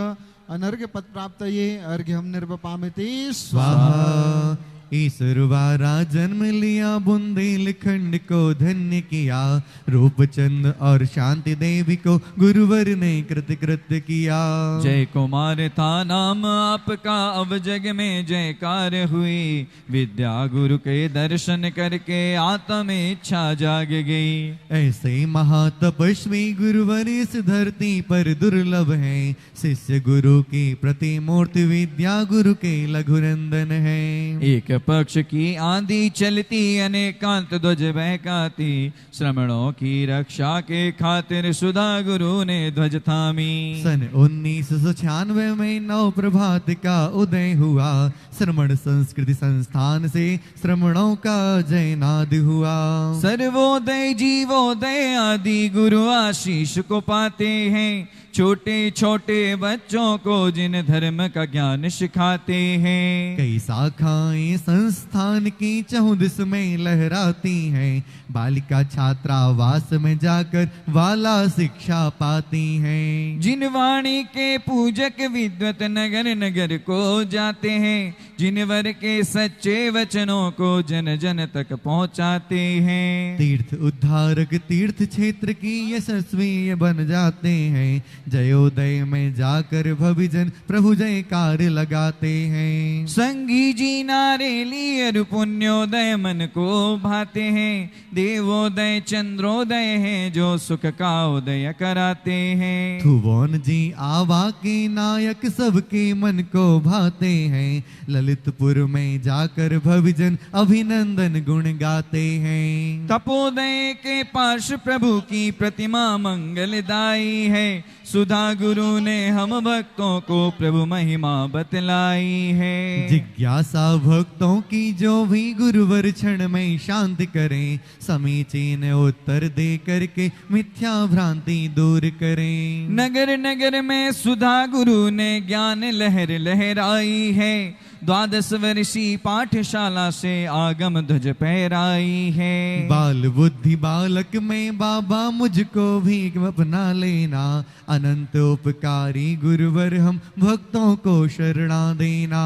अनर्घ्य पद प्राप्त ये अर्घ्यम निर्वपामिति स्वाहा। ईश्वरवारा जन्म लिया बुंदेलखंड को धन्य किया, रूपचंद और शांति देवी को गुरुवर ने कृतकृत्य किया। जय कुमार था नाम आपका अब जग में जयकार हुई, विद्या गुरु के दर्शन करके आत्मा में इच्छा जाग गई। ऐसे महातपस्वी गुरुवर इस धरती पर दुर्लभ है, शिष्य गुरु की प्रतिमूर्ति विद्या गुरु के लघुनंदन है। एक पक्ष की आंधी चलती अनेकांत ध्वज बहकाती, श्रमणों की रक्षा के खातिर सुधा गुरु ने ध्वज थामी। सन 1996 में नव प्रभात का उदय हुआ, श्रमण संस्कृति संस्थान से श्रमणों का जयनाद हुआ। सर्वोदय जीवोदय आदि गुरु आशीष को पाते हैं, छोटे छोटे बच्चों को जिन धर्म का ज्ञान सिखाते हैं। कई शाखाएं संस्थान की 14 में लहराती हैं, बालिका छात्रावास में जाकर वाला शिक्षा पाती हैं। जिन वाणी के पूजक विद्वत नगर नगर को जाते हैं, जिन वर के सच्चे वचनों को जन जन तक पहुंचाते हैं। तीर्थ उद्धारक तीर्थ क्षेत्र की यशस्वी बन जाते हैं, जयोदय में जाकर भविजन प्रभु जयकार लगाते हैं। संगी जी नारे लिए पुण्योदय मन को भाते हैं, देवोदय चंद्रोदय हैं जो सुख का उदय कराते हैं। थुवोन जी आवा के नायक सबके मन को भाते हैं, ललितपुर में जाकर भविजन अभिनंदन गुण गाते हैं। तपोदय के पार्श प्रभु की प्रतिमा मंगलदायी है, सुधा गुरु ने हम भक्तों को प्रभु महिमा बतलाई है। जिज्ञासा भक्तों की जो भी गुरुवर क्षण में शांत करें, समीचीन उत्तर दे करके मिथ्या भ्रांति दूर करें। नगर नगर में सुधा गुरु ने ज्ञान लहर लहराई है, 12 वर्षीय पाठशाला से आगम ध्वज फहराई है। बाल बुद्धि बालक में बाबा मुझको भी अपना लेना, अनंत उपकारी गुरुवर हम भक्तों को शरणा देना।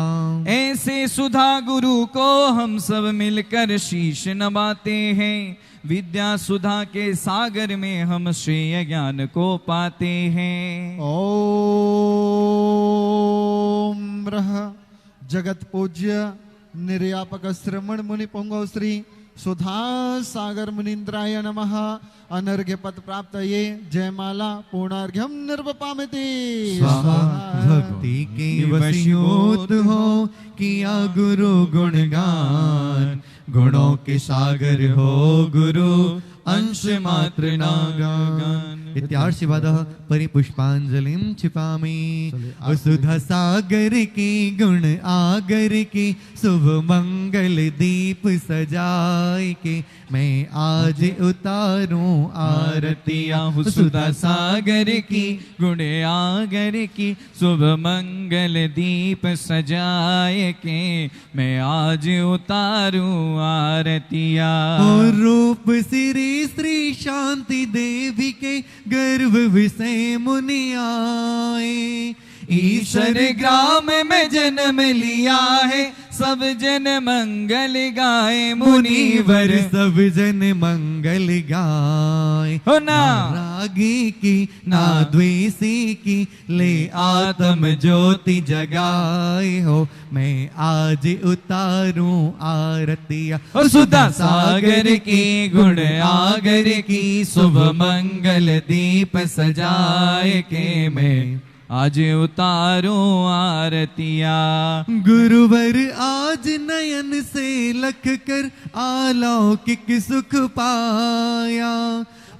ऐसे सुधा गुरु को हम सब मिलकर शीश नवाते हैं, विद्या सुधा के सागर में हम श्रेय ज्ञान को पाते हैं। ओम रह जगत पूज्य निर्यापक श्रमण मुनि पुंगव श्री सुधा सागर मुनीन्द्राय नमः। अनर्घ्य पद प्राप्त ये जयमाला पूर्णार्घ्यम निर्वपामिति स्वाहा। भक्ति के वशीभूत हो किया गुरु गुणगान, गुणों के सागर हो गुरु अंश मात्र नागान। इत्यार्षिवादः परिपुष्पांजलिं क्षिपामि। वसुधा सागर की गुण आगर की शुभ मंगल दीप सजाए के, मैं आज उतारूं आरतियां। सुधा सागर की गुण आगर की शुभ मंगल दीप सजाए के, मैं आज उतारूं आरतियां। और रूप श्री श्री शांति देवी के गर्भ विषय मुनि आए, ईश्वर ग्राम में जन्म लिया है, सब जन मंगल गाए मुनिवर। सब जन मंगल गाए, हो ना रागी की ना द्वेषी की, ले आत्म ज्योति जगाए हो, मैं आज उतारूं आरतियां। सुधा सागर की गुण आगर की शुभ मंगल दीप सजाए के, मैं आज उतारूं आरतियां। गुरुवर आज नयन से लख कर अलौकिक सुख पाया,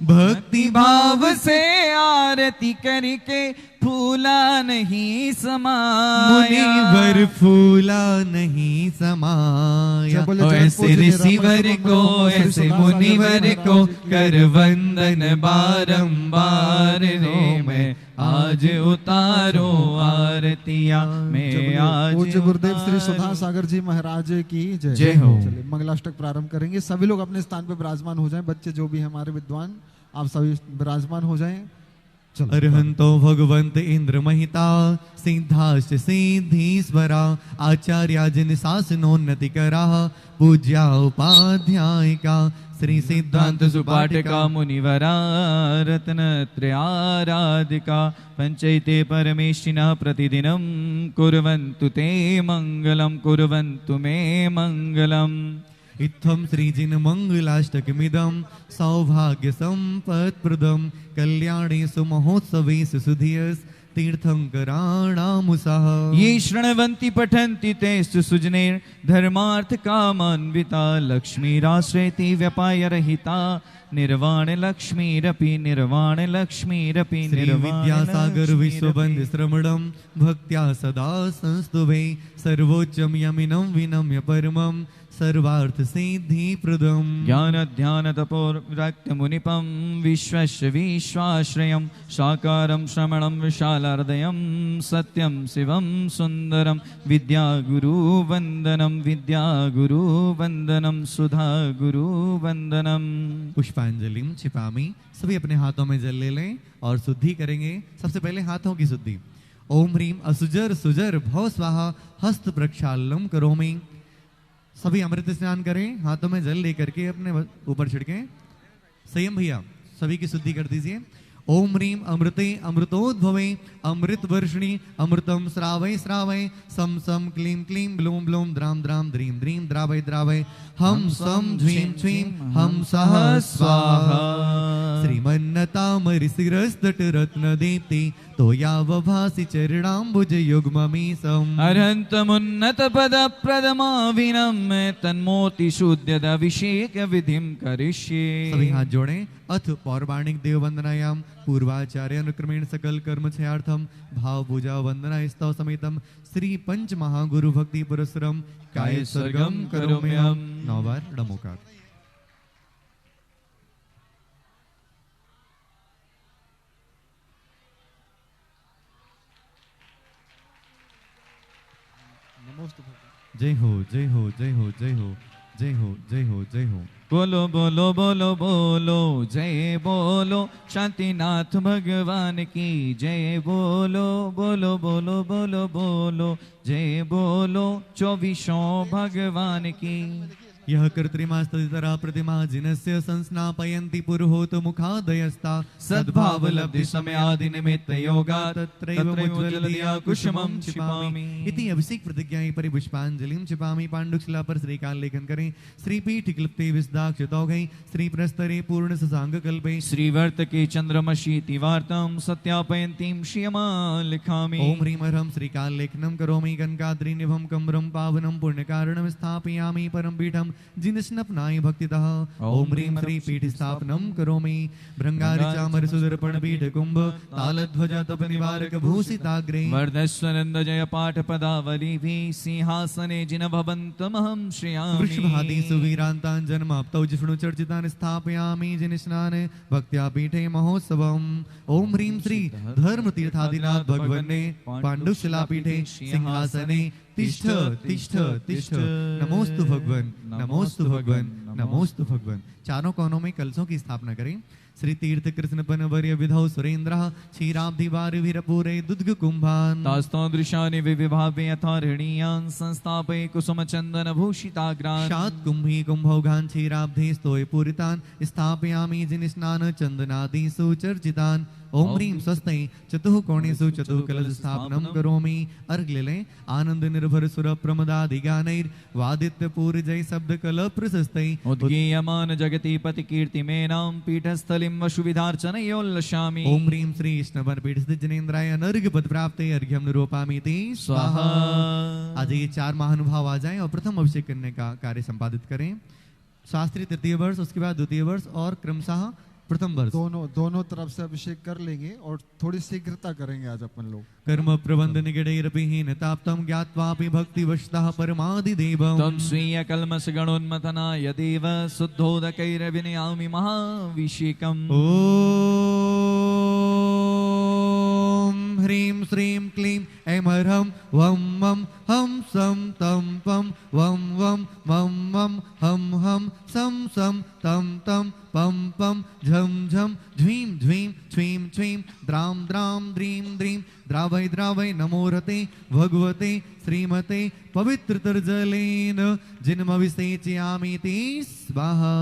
भक्ति भाव से आरती करके फूला नहीं समाया, मुनिवर फूला नहीं समाया। जब बोले ओ जगत ऐसे पूज्य ऋषिवर निरामय को मंगल ऐसे सुधा मुनिवर सागर को मंगल कर वंदन बारंबार रे मैं आज उतारो आरतिया मैं आज पूज्य गुरुदेव श्री उतारो। सुधा सागर जी महाराज की जय। जय हो। चलिए मंगलाष्टक प्रारंभ करेंगे। सभी लोग अपने स्थान पे विराजमान हो जाएं। बच्चे जो भी हैं हमारे विद्वान, आप सभी विराजमान हो जाएं। चलो। अर्हंतो भगवंत इंद्र महिता सिद्धाश्च सिद्धीश्वरा आचार्या जिन शासनोन्नति करा पूज्या उपाध्यायिका श्री सिद्धांत सुपाठिका मुनिवरा रत्नत्रयाराधिका पंचैते परमेष्टिनः प्रतिदिनं कुर्वन्तु ते मंगलम कुर्वन्तु मे मंगलम। इत्थं श्रीजिन मंगलाष्टकमिदं सौभाग्य संपत्प्रदं कल्याणेषु महोत्सवेषु सुधियस् तीर्थंकराणामुषः ये शृण्वन्ति पठन्ति तेस्तु सुजने धर्मार्थ कामान्विता लक्ष्मीराश्रयति व्यपाय रहिता निर्वाण लक्ष्मीरपि निर्वाण लक्ष्मीरपि श्री विद्यासागर विश्वबंध श्रवणं भक्त्या सदा संस्तुवे सर्वोच्चम यमिनं विनम्य परमं सर्वार्थ सिद्धि प्रदम। ज्ञान ध्यान तपोरक्त मुनिपम विश्वस्य विश्वाश्रयं साकारं श्रमणं विशालार्दयं सत्यं शिवं सुंदरं विद्या गुरु वंदनम सुधा गुरु वंदनम। पुष्पांजलिम छिपामी। सभी अपने हाथों में जल ले लें और शुद्धि करेंगे। सबसे पहले हाथों की शुद्धि। ओम ह्रीम असुजर सुजर भव स्वाहा हस्त प्रक्षालनम करोमि। सभी अमृत स्नान करें, हाथों में जल लेकर के अपने ऊपर छिड़कें। संयम भैया सभी की शुद्धि कर दीजिए। ओम ह्रीम अमृते अमृतोद्भवे अमृत वर्षिणी अमृतम श्रावय श्रावय सम सम क्लीं क्लीं ब्लूम ब्लूम द्राम द्राम द्रीम द्रीम द्रावय द्रावय हम सम झ्वीं झ्वीं हम सह स्वाहा। श्रीमन्नतामरि शिरस्तट रत्न दीप्ति तोयावभासि चरणाम्बुज युग्ममीशम्। अरहन्तमुन्नत पद प्रदमाविनं तन्मोति शुद्ध्यदभिषेक विधिं करिष्ये। सभी हाथ जोड़ें। अथ पौर्वाणिक देव वंदनायाम पूर्वाचार्य अनुक्रमेण सकल कर्म क्षयार्थम भाव पूजा वंदना स्तव समेतम श्री पंच महागुरु भक्ति पुरस्सरम काय सर्गम करोम्यहम्। 9 बार नमोकार। जय हो जय हो जय हो जय हो जय हो जय हो जय हो। बोलो बोलो बोलो बोलो जय बोलो शांतिनाथ भगवान की जय बोलो बोलो बोलो बोलो बोलो जय बोलो 24 भगवान की। यह कर्तृमास्तरा प्रतिमा जिनस्य संस्नापयन्ति पुरोहित मुखादयस्ता सद्भाव लब्धि समयादि निमित्त योगा तत्रैव मुज्ज्वलतया कुसुमं छिपामि। इति अभिषेक प्रतिज्ञायै परिपुष्पांजलिं छिपामि। पांडुशिला पर श्रीकाल लेखन करें। श्रीपीठ क्लिप्ते विस्दाक्ष तौघै श्री प्रस्तरे पूर्ण ससांग कल्पे श्रीवर्त के चंद्रमशीति वार्तां सत्यापयन्तीं श्रियमा लिखामि। ओम ह्रीं हरं श्रीकाल लेखनं करोमि कनकाद्रि निभं कमरं पावनं पुण्यकारणं स्थापयामि परम पीठं जिनस्नपनाय भक्तितः। ओम ह्रीं श्री पीठ स्थापनं करोमि भृंगारि चामर सुदर्पण पीठ कुंभ तालध्वज तप निवारक भूषिताग्रे वर्धस्वनंद जय पाठ पदावली भी सिंहासने जिन भवन्तमहं श्रियामि। वृषभादि सुवीरान्तान् जन्माप्तौ जिष्णु चर्चितान् स्थापयामि जिनस्नान भक्त्या पीठे महोत्सवम्। ओम ह्रीं श्री धर्म तीर्थादिनाथ भगवन्ने पाण्डुशिला पीठे सिंहासने तिष्ठ तिष्ठ तिष्ठ नमोस्तु भगवन नमोस्तु भगवन नमोस्तु भगवन। चारों कोनों में कलशों की स्थापना करें। श्री तीर्थ कृष्ण पनवर्य विधौ सुरेन्द्र क्षीराब्धि वारिभिरपूरे दुद्ग कुंभान तास्तौ दृशानि विविभावे यथा ऋणीयान् संस्थापय कुसुम चंदन भूषिताग्रान् शात् कुंभी कुंभौघान् क्षीराब्धे स्तोय पूरितान् स्थापयामि जिनस्नान चंदनादि सुचर्चितान्। ओम ह्रीं स्वस्ते चतुःकोणेषु चतुःकलश स्थापनं करोमि। अर्घ ले लें। आनंद निर्भर सुर प्रमदादि गानैर् वादित्य पूर्जय शब्द कल प्रशस्तै उद्गीयमान जगति पति कीर्ति मेनां पीठस्थलिं वसुविधार्चनयोल्लसामि। ओम ह्रीं श्री स्नवर पीठ स्थित जनेन्द्राय अनर्घ्य पद प्राप्ते अर्घ्यं निरूपामि ते स्वाहा। आज ये 4 महानुभाव आ जाएं और प्रथम अभिषेक करने का कार्य संपादित करें। शास्त्री तृतीय वर्ष, उसके बाद द्वितीय वर्ष और क्रमशः प्रथम वर्ष। दोनों तरफ से अभिषेक कर लेंगे और थोड़ी शीघ्रता करेंगे आज अपन लोग। कर्म प्रबंध निगडैरपि हीनताप्तं ज्ञात्वापि भक्तिवशतः परमादिदेवं त्वं स्वीय कल्मष गणोन्मथनाय देव शुद्धोदकैर्विनयामि महाभिषेकम्। ॐ ह्रीं श्रीं क्लीं ऐं ह्रं वं मं हं सं तं पं वं वं मं मं हं हं सं सं तं तं पं पं झं झं झ्वीं झ्वीं छ्वीं छ्वीं द्रां द्रां द्रीं द्रीं द्रावै द्रावै नमोरते भगवते श्रीमते पवित्रतर्जलेन जिन्मविसेचयामि ते स्वाहा।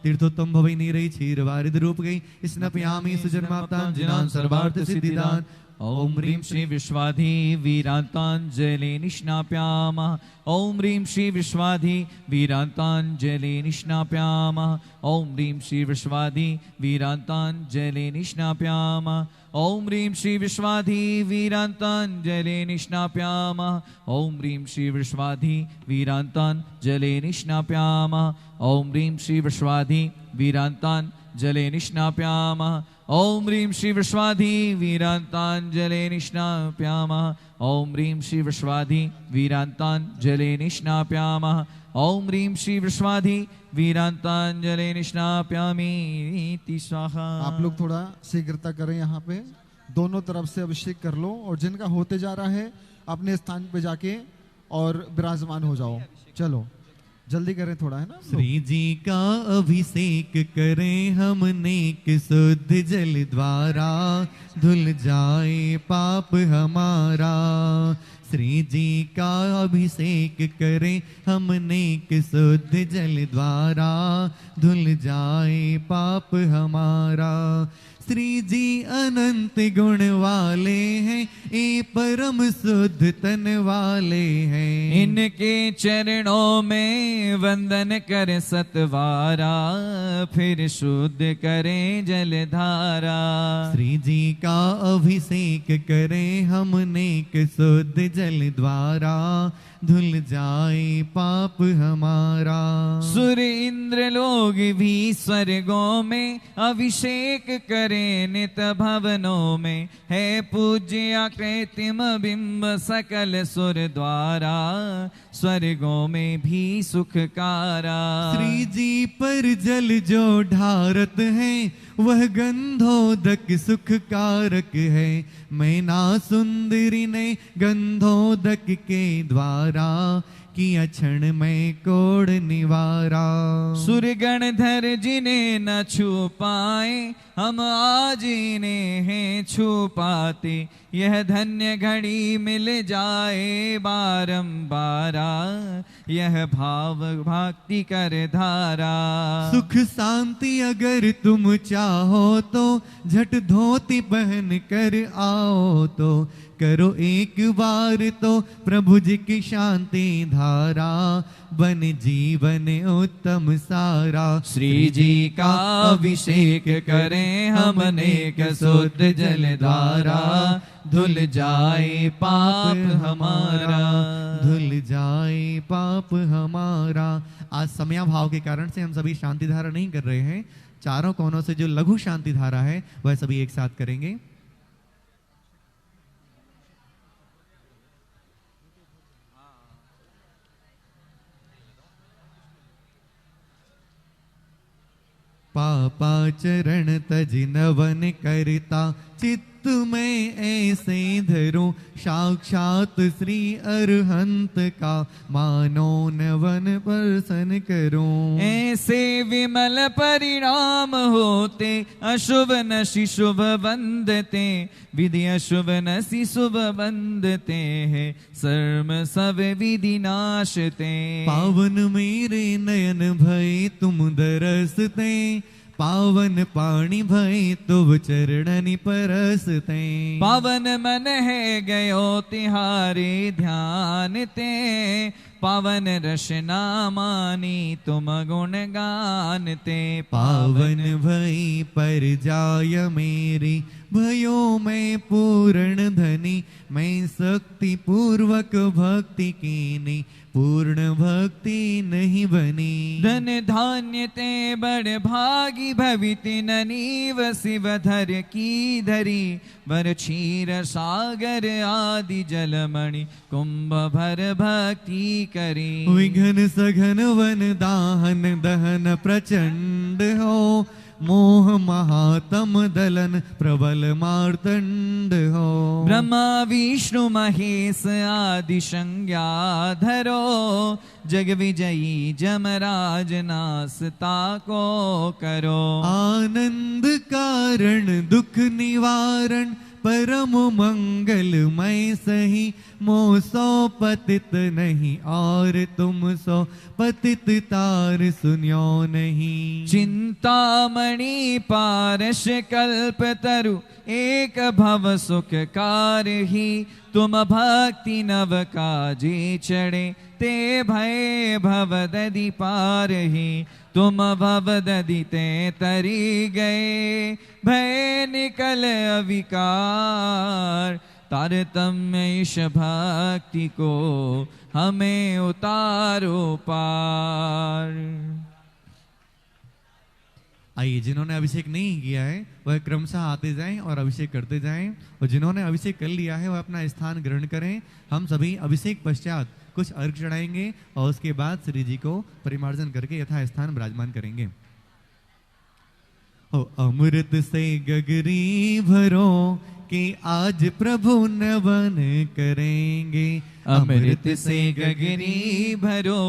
तीर्थोत्तम भवै नीरै क्षीरवारिद रूपकै स्नपयामि सुजन्माप्तान् जिनान् सर्वार्थ सिद्धिदान्। ॐ ह्रीं श्री विश्वाधि वीरान्ताञ्जलि निष्णाप्यामः। ॐ ह्रीं श्री विश्वाधि वीरान्ताञ्जलि निष्णाप्यामः। ॐ ह्रीं श्री विश्वाधि वीरान्ताञ्जलि निष्णाप्यामः। ॐ ह्रीं श्री विश्वाधि वीरान्ताञ्जलि निष्णाप्यामः। ॐ ह्रीं श्री विश्वाधि वीरान्ताञ्जलि निष्णाप्यामः। ॐ ह्रीं श्री विश्वाधि वीरान्ताञ्जलि निष्णाप्यामः। ॐ ह्रीं श्री विश्वाधि वीरान्ताञ्जलि निष्णाप्यामः। ॐ ह्रीं श्री विश्वाधि वीरान्ताञ्जलि निष्णाप्यामः। ॐ ह्रीं श्री विश्वाधि वीरान्ताञ्जलि निष्णाप्यामि इति स्वाहा। आप लोग थोड़ा शीघ्रता करें, यहाँ पे दोनों तरफ से अभिषेक कर लो और जिनका होते जा रहा है अपने स्थान पे जाके और विराजमान हो जाओ। चलो जल्दी करें थोड़ा, है ना। श्री जी का अभिषेक करें हम नेक शुद्ध जल द्वारा, धुल जाए पाप हमारा। श्री जी का अभिषेक करें हम नेक शुद्ध जल द्वारा, धुल जाए पाप हमारा। श्री जी अनंत गुण वाले हैं, ए परम शुद्ध तन वाले हैं। इनके चरणों में वंदन कर सतवारा, फिर शुद्ध करें जलधारा। श्री जी का अभिषेक करें हम नेक शुद्ध जल द्वारा, धुल जाए पाप हमारा। सुर इंद्र लोग भी स्वर्गों में अभिषेक करें नित भवनों में, है पूज्य कृत्रिम बिंब सकल सुर द्वारा, स्वर्गों में भी सुखकारा। श्री जी पर जल जो ढारत है, वह गंधोदक सुखकारक है। मैना सुंदरी ने गंधोदक के द्वारा, किया क्षण में कोड़ निवारा। सुरगणधर जिन्हें न छू पाए, हम आज इन्हें हैं छू पाते। यह धन्य घड़ी मिल जाए बारंबारा, यह भाव भक्ति कर धारा। सुख शांति अगर तुम चाहो तो, झट धोती पहन कर आओ तो, करो एक बार तो प्रभु जी की शांति धारा, बन जीवन उत्तम सारा। श्री जी का अभिषेक करें हम नेक शुद्ध जल द्वारा, धुल जाए पाप हमारा, धुल जाए पाप हमारा। आज समया भाव के कारण से हम सभी शांति धारा नहीं कर रहे हैं। चारों कोनों से जो लघु शांति धारा है वह सभी एक साथ करेंगे। पापाचरण तजि नवन करता, चित्त में ऐसे धरो, साक्षात श्री अरहंत का मानो नवन प्रसन्न करो। ऐसे विमल परिणाम होते, अशुभ नशि शुभ बंधते, विधि अशुभ नशि शुभ बंधते हैं, सर्व सब विधि नाशते। पावन मेरे नयन भय तुम दरसते, पावन पाणी भय तुम चरणनि परसते। पावन मन है गयो तिहारे ध्यान ते, पावन रसना मानी तुम गुण गानते। पावन भई पर जाय मेरी भयो में पूर्ण धनी। मैं शक्ति पूर्वक भक्ति कीनी पूर्ण भक्ति नहीं बनी। धन धान्य ते बड़ भागी भविति ननीव शिवधर की धरी। बर क्षीर सागर आदि जलमणि कुंभ भर भक्ति करी। विघन सघन वन दाहन दहन प्रचंड हो। मोह महातम दलन प्रबल मार्तंड हो। ब्रह्मा विष्णु महेश आदि संज्ञा धरो। जग विजयी जमराज नासता को करो। आनंद कारण दुख निवारण परम मंगलमय सही। मोह सो पतित नहीं और तुम सो पतित तार सुनियो नहीं। चिंतामणि पारस कल्प तरु एक भव सुख कारही। तुम भक्ति नव काजे चढ़े ते भय भव दधि पारही। तुम भव दधि ते तरी गए भय निकल अविकार। तारतम्य ईश भक्ति को हमें उतारो पार। आइए, जिन्होंने अभिषेक नहीं किया है वह क्रमशः आते जाएं और अभिषेक करते जाएं, और जिन्होंने अभिषेक कर लिया है वह अपना स्थान ग्रहण करें। हम सभी अभिषेक पश्चात कुछ अर्घ चढ़ाएंगे और उसके बाद श्री जी को परिमार्जन करके यथा स्थान विराजमान करेंगे। हो अमृत से गगरी भरो कि आज प्रभु नवन करेंगे। अमृत से गगरी भरो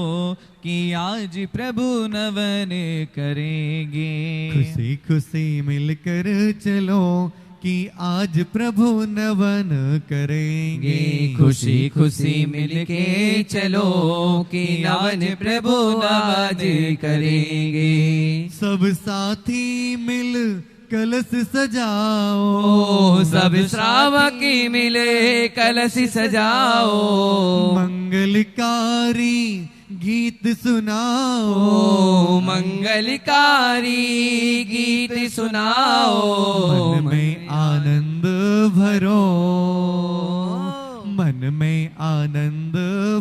कि आज प्रभु नवन करेंगे। खुशी खुशी मिलकर चलो कि आज प्रभु नवन करेंगे। खुशी खुशी मिलके चलो कि नवन प्रभु नवन करेंगे। सब साथी मिल कलश सजाओ। सब श्रावकी मिले कलश सजाओ। मंगलकारी गीत सुनाओ। मंगलकारी गीत सुनाओ। मन में आनंद भरो। मन में आनंद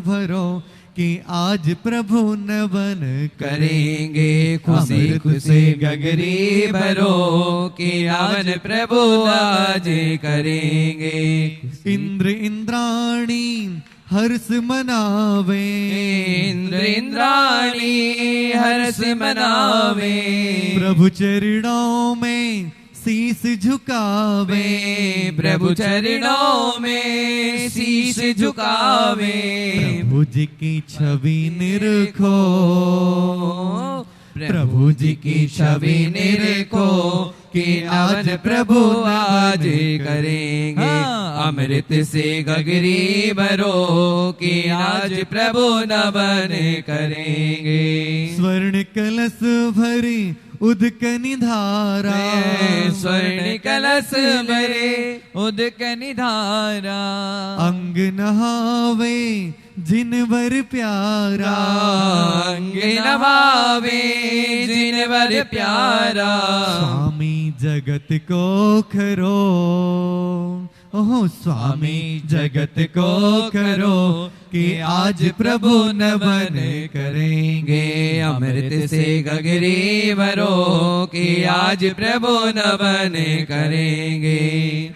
भरो कि आज प्रभु नवन करेंगे। खुशी खुशी गगरी भरो कि आज प्रभु आज करेंगे। इंद्र इंद्राणी हर्ष मनावे। इंद्र इंद्राणी हर्ष मनावे। प्रभु चरणों में शीस झुकावे। प्रभु चरणों में शीस झुकावे। प्रभु जी की छवि निरखो। प्रभु जी की छवि निरखो कि आज प्रभु आज करेंगे। अमृत से गगरी भरो कि आज प्रभु नवन करेंगे। स्वर्ण कलश भरी उदकनि धारा। स्वर्ण कलश भरे उदकनि धारा। अंग नहावे जिनवर प्यारा। अंग नहावे जिनवर प्यारा। स्वामी जगत को खरो। ओहो स्वामी जगत को करो कि आज प्रभु नवन करेंगे। अमृत से गगरी भरो कि आज प्रभु नवन करेंगे।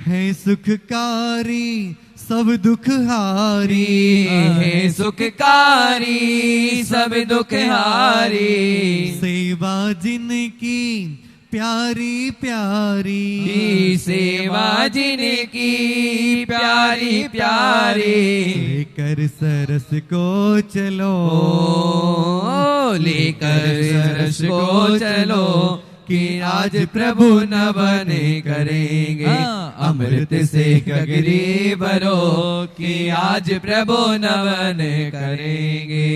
है सुखकारी सब दुख हारी। है सुखकारी सब दुख हारी। सेवा जिनकी प्यारी प्यारी। सेवा जिनकी प्यारी प्यारी। लेकर सरस को चलो। लेकर सरस को चलो कि आज प्रभु नवन करेंगे। अमृत से गगरी भरो कि आज प्रभु नवन करेंगे।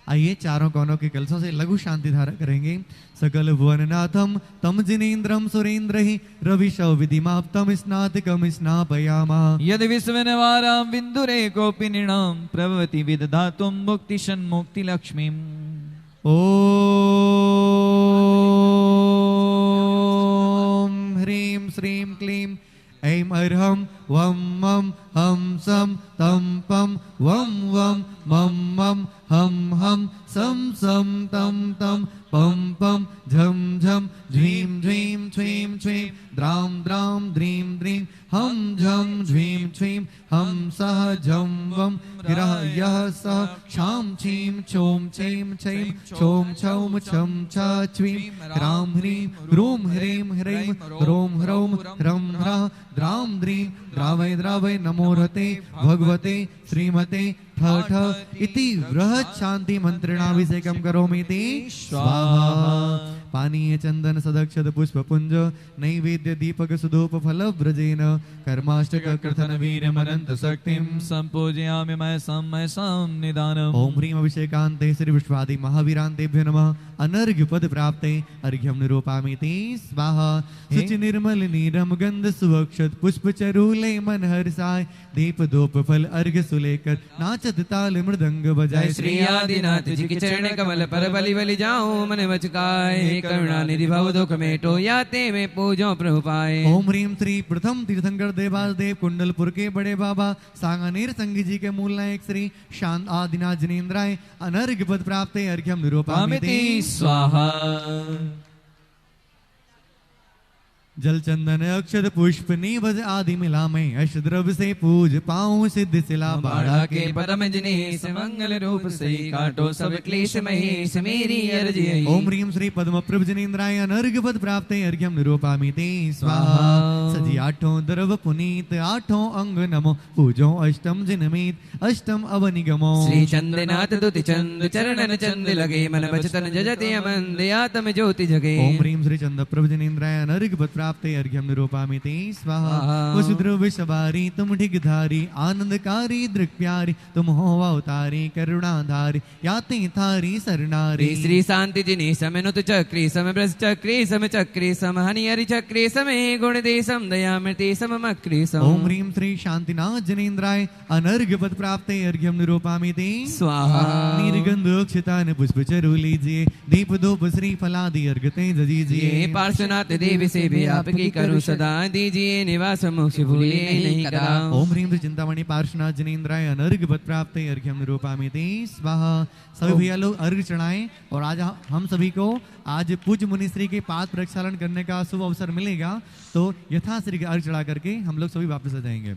आइए चारों कोनों के कलशों से लघु शांति धारा करेंगे। सकल भुवननाथम तम जिनेन्द्रम सुरेन्द्र ही रविशौ विधिमाप्तम स्नातिकम स्नापयामा। यदि विश्वनिवारां बिन्दुरेकोऽपि नृणां प्रभवति विदधातुं मुक्तिषन्मुक्ति लक्ष्मीम्। ओम ह्रीं श्रीं क्लीं ऐं अर्हं वं मं हं सं तं पं वं वं मं मं हं हं सं सं तं तं पं पं झं झं झ्रीं झ्रीं छ्वीं छ्वीं द्रां द्रां द्रीं द्रीं हं झं झ्वीं छ्वीं हं सः झं वं ह्रः यः सः क्षां छीं छौं छीं छीं छौं छौं छं छ छ्वीं ह्रां ह्रीं ह्रूं ह्रीं ह्रीं ह्रौं ह्रौं ह्रं ह्रः द्रां द्रीं द्रावय द्रावय नमो रते भगवते श्रीमते ठ ठ इति बृहत् शांति मंत्रेणाभिषेकं करोमीति स्वाहा। पानीय चंदन सदक्षद पुष्प पुंज नैवेद्य दीपक सुधूप फल व्रजेन कर्माष्टक कीर्तन वीर अनंत शक्तिं संपूजयामि मैं निदानम्। ओम ह्रीं अभिषेकान्ते श्री विश्वादि महावीरान्तेभ्यो नमः। अनर्घ्य पद प्राप्ते अर्घ्यं निरूपामीति स्वाहा। शुचि निर्मल नीरम गंध सुवक्षत पुष्प चरूले मन हर्षाय दीप धूप फल अर्घ्य सुलेकर नाचत ताल मृदंग बजाय। श्री आदिनाथ जी के चरण कमल पर बलि बलि जाऊं मन बचकाए करुणा निधि भव दुख मेटो याते में पूजो प्रभु पाए। ओम ह्रीं श्री प्रथम तीर्थंकर देवास देव कुंडलपुर के बड़े बाबा सांगानेर संगी जी के मूल नायक श्री शांत आदिनाथ जिनेन्द्राय अनर्घ्य पद प्राप्ते अर्घ्यं निरूपामीति स्वाहा। जल चंदन अक्षत पुष्प निवज आदि मिला मैं अष्टद्रव्य से पूज पाऊं सिद्ध सिला बाड़ा के परम जिनेश मंगल रूप से काटो सब क्लेश महेश मेरी अर्जी। ओम ह्रीं श्री पद्म प्रभ जिनेन्द्राय अनर्घ्य पद प्राप्ते अर्घ्यं निरूपामीति स्वाहा। सजी आठों द्रव पुनीत आठों अंग नमो पूजो अष्टम जिनमीत अष्टम अवनिगमो। श्री चंदनाथ दुति चंद चरणन चंद लगे मन बचतन जजते अमंद आत्म ज्योति जगे। ओम ह्रीं श्री चंद प्रभ जिनेन्द्राय अनर्घ्य पद प्राप्ते अर्घ्यं निरूपामीति स्वाहा। वसुद्रव्य सवारी तुम ढिगधारी आनंदकारी दृक् प्यारी तुम हो अवतारी करुणाधारी याते थारी सरनारी। श्री शांति जिनी समनुत चक्री सम ब्रज चक्री सम चक्री सम हनि हरि चक्री समे गुण दे सम दया मृति सम मक्री सम। ओम ह्रीं श्री शांतिनाथ जिनेन्द्राय अनर्घ्य पद प्राप्ते अर्घ्यं निरूपामीति स्वाहा। नीरगंध अक्षतान पुष्प चरु लीजिए दीप धूप श्री फलादि अर्घ्य तेज दीजिए। पार्श्वनाथ देवी से भी आपकी करूं सदा दीजिए निवास मोक्ष भूले नहीं कदा। ओम ह्रीं श्री चिंतामणि पार्श्वनाथ जिनेन्द्राय अनर्घ्य पद प्राप्ते अर्घ्यं निरूपामीति स्वाहा। सभी भैया लोग अर्घ्य चढ़ाएं और आज हम सभी को आज पूज्य मुनिश्री के पाद प्रक्षालन करने का शुभ अवसर मिलेगा तो यथाश्री अर्घ्य चढ़ा करके हम लोग सभी वापस आ जाएंगे।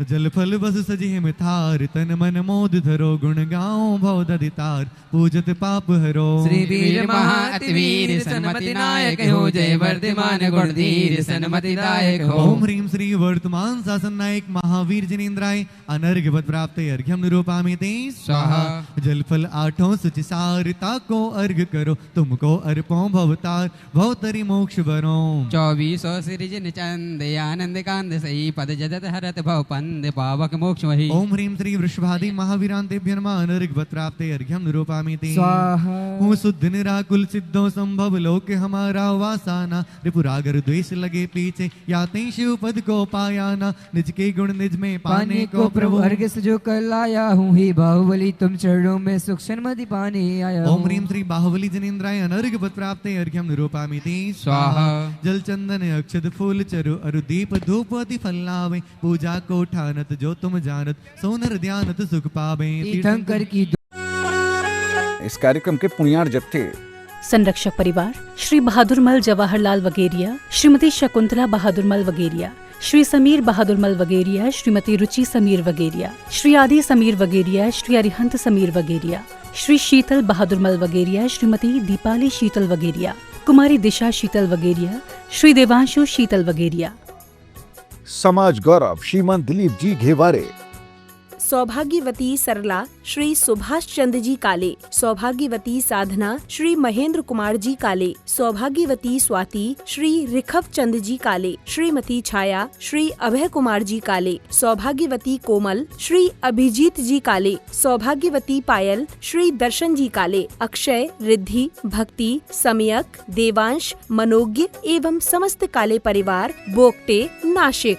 जल फल बस सजे में थार तन मन मोद धरो गुण गाओ भव ददितार पूजत पाप हरो। श्री वीर महाअतिवीर सन्मति नायक हो जय वर्धमान गुणधीर सन्मति दायक हो। ओम ह्रीं श्री वर्तमान शासन नायक महावीर जिनेन्द्राय अनर्घ्य पद प्राप्ते अर्घ्यं निरूपामीति स्वाहा। जल फल आठों सुचि सारता को अर्घ्य करो तुमको अर्पो भवतार भवतरि मोक्ष बरो। 2400 सृजन चंद आनंद कांद सही पद जदत हरत भव पंद पावक मोक्ष वही। ओम ह्रीं श्री वृषभादि महावीरान्तेभ्यो नमः अनर्घ्य पद प्राप्ते अर्घ्यं निरूपामीति स्वाहा। हूँ शुद्ध निराकुल सिद्धो संभव लोक हमारा वासाना रिपुरागर द्वेष लगे पीछे याते शिव पद को पायाना निज के गुण निज में पाने को प्रभु अर्घ्य से जो कल आया हूँ ही बाहुबली तुम चरणों में सुख सन्मति पाने आया। ओम ह्रीं श्री बाहुबली जिनेन्द्राय अनर्घ्य पद प्राप्ते अर्घ्यं निरूपामीति स्वाहा। जल चंदन अक्षत फूल चरु अरु दीप धूप अति फल लावे पूजा को ठानत जो तुम जानत सोनर ध्यानत सुख पावे। तीर्थंकर की इस कार्यक्रम के पुण्यार जत्थे संरक्षक परिवार श्री बहादुरमल जवाहरलाल वगेरिया, श्रीमती शकुंतला बहादुरमल वगेरिया, श्री समीर बहादुरमल वगेरिया, श्रीमती रुचि समीर वगेरिया, श्री आदि समीर वगेरिया, श्री अरिहंत समीर वगेरिया, श्री शीतल बहादुरमल वगेरिया, श्रीमती दीपाली शीतल वगेरिया, कुमारी दिशा शीतल वगेरिया, श्री देवांशु शीतल वगेरिया। समाज गौरव श्रीमान दिलीप जी घेवारे। सौभाग्यवती सरला श्री सुभाष चंद्र जी काले, सौभाग्यवती साधना श्री महेंद्र कुमार जी काले, सौभाग्यवती स्वाति श्री रिखव चंद जी काले, श्रीमती छाया श्री अभय कुमार जी काले, सौभाग्यवती कोमल श्री अभिजीत जी काले, सौभाग्यवती पायल श्री दर्शन जी काले, अक्षय, रिद्धि, भक्ति, समयक, देवांश, मनोज्ञ एवं समस्त काले परिवार, बोगटे, नाशिक।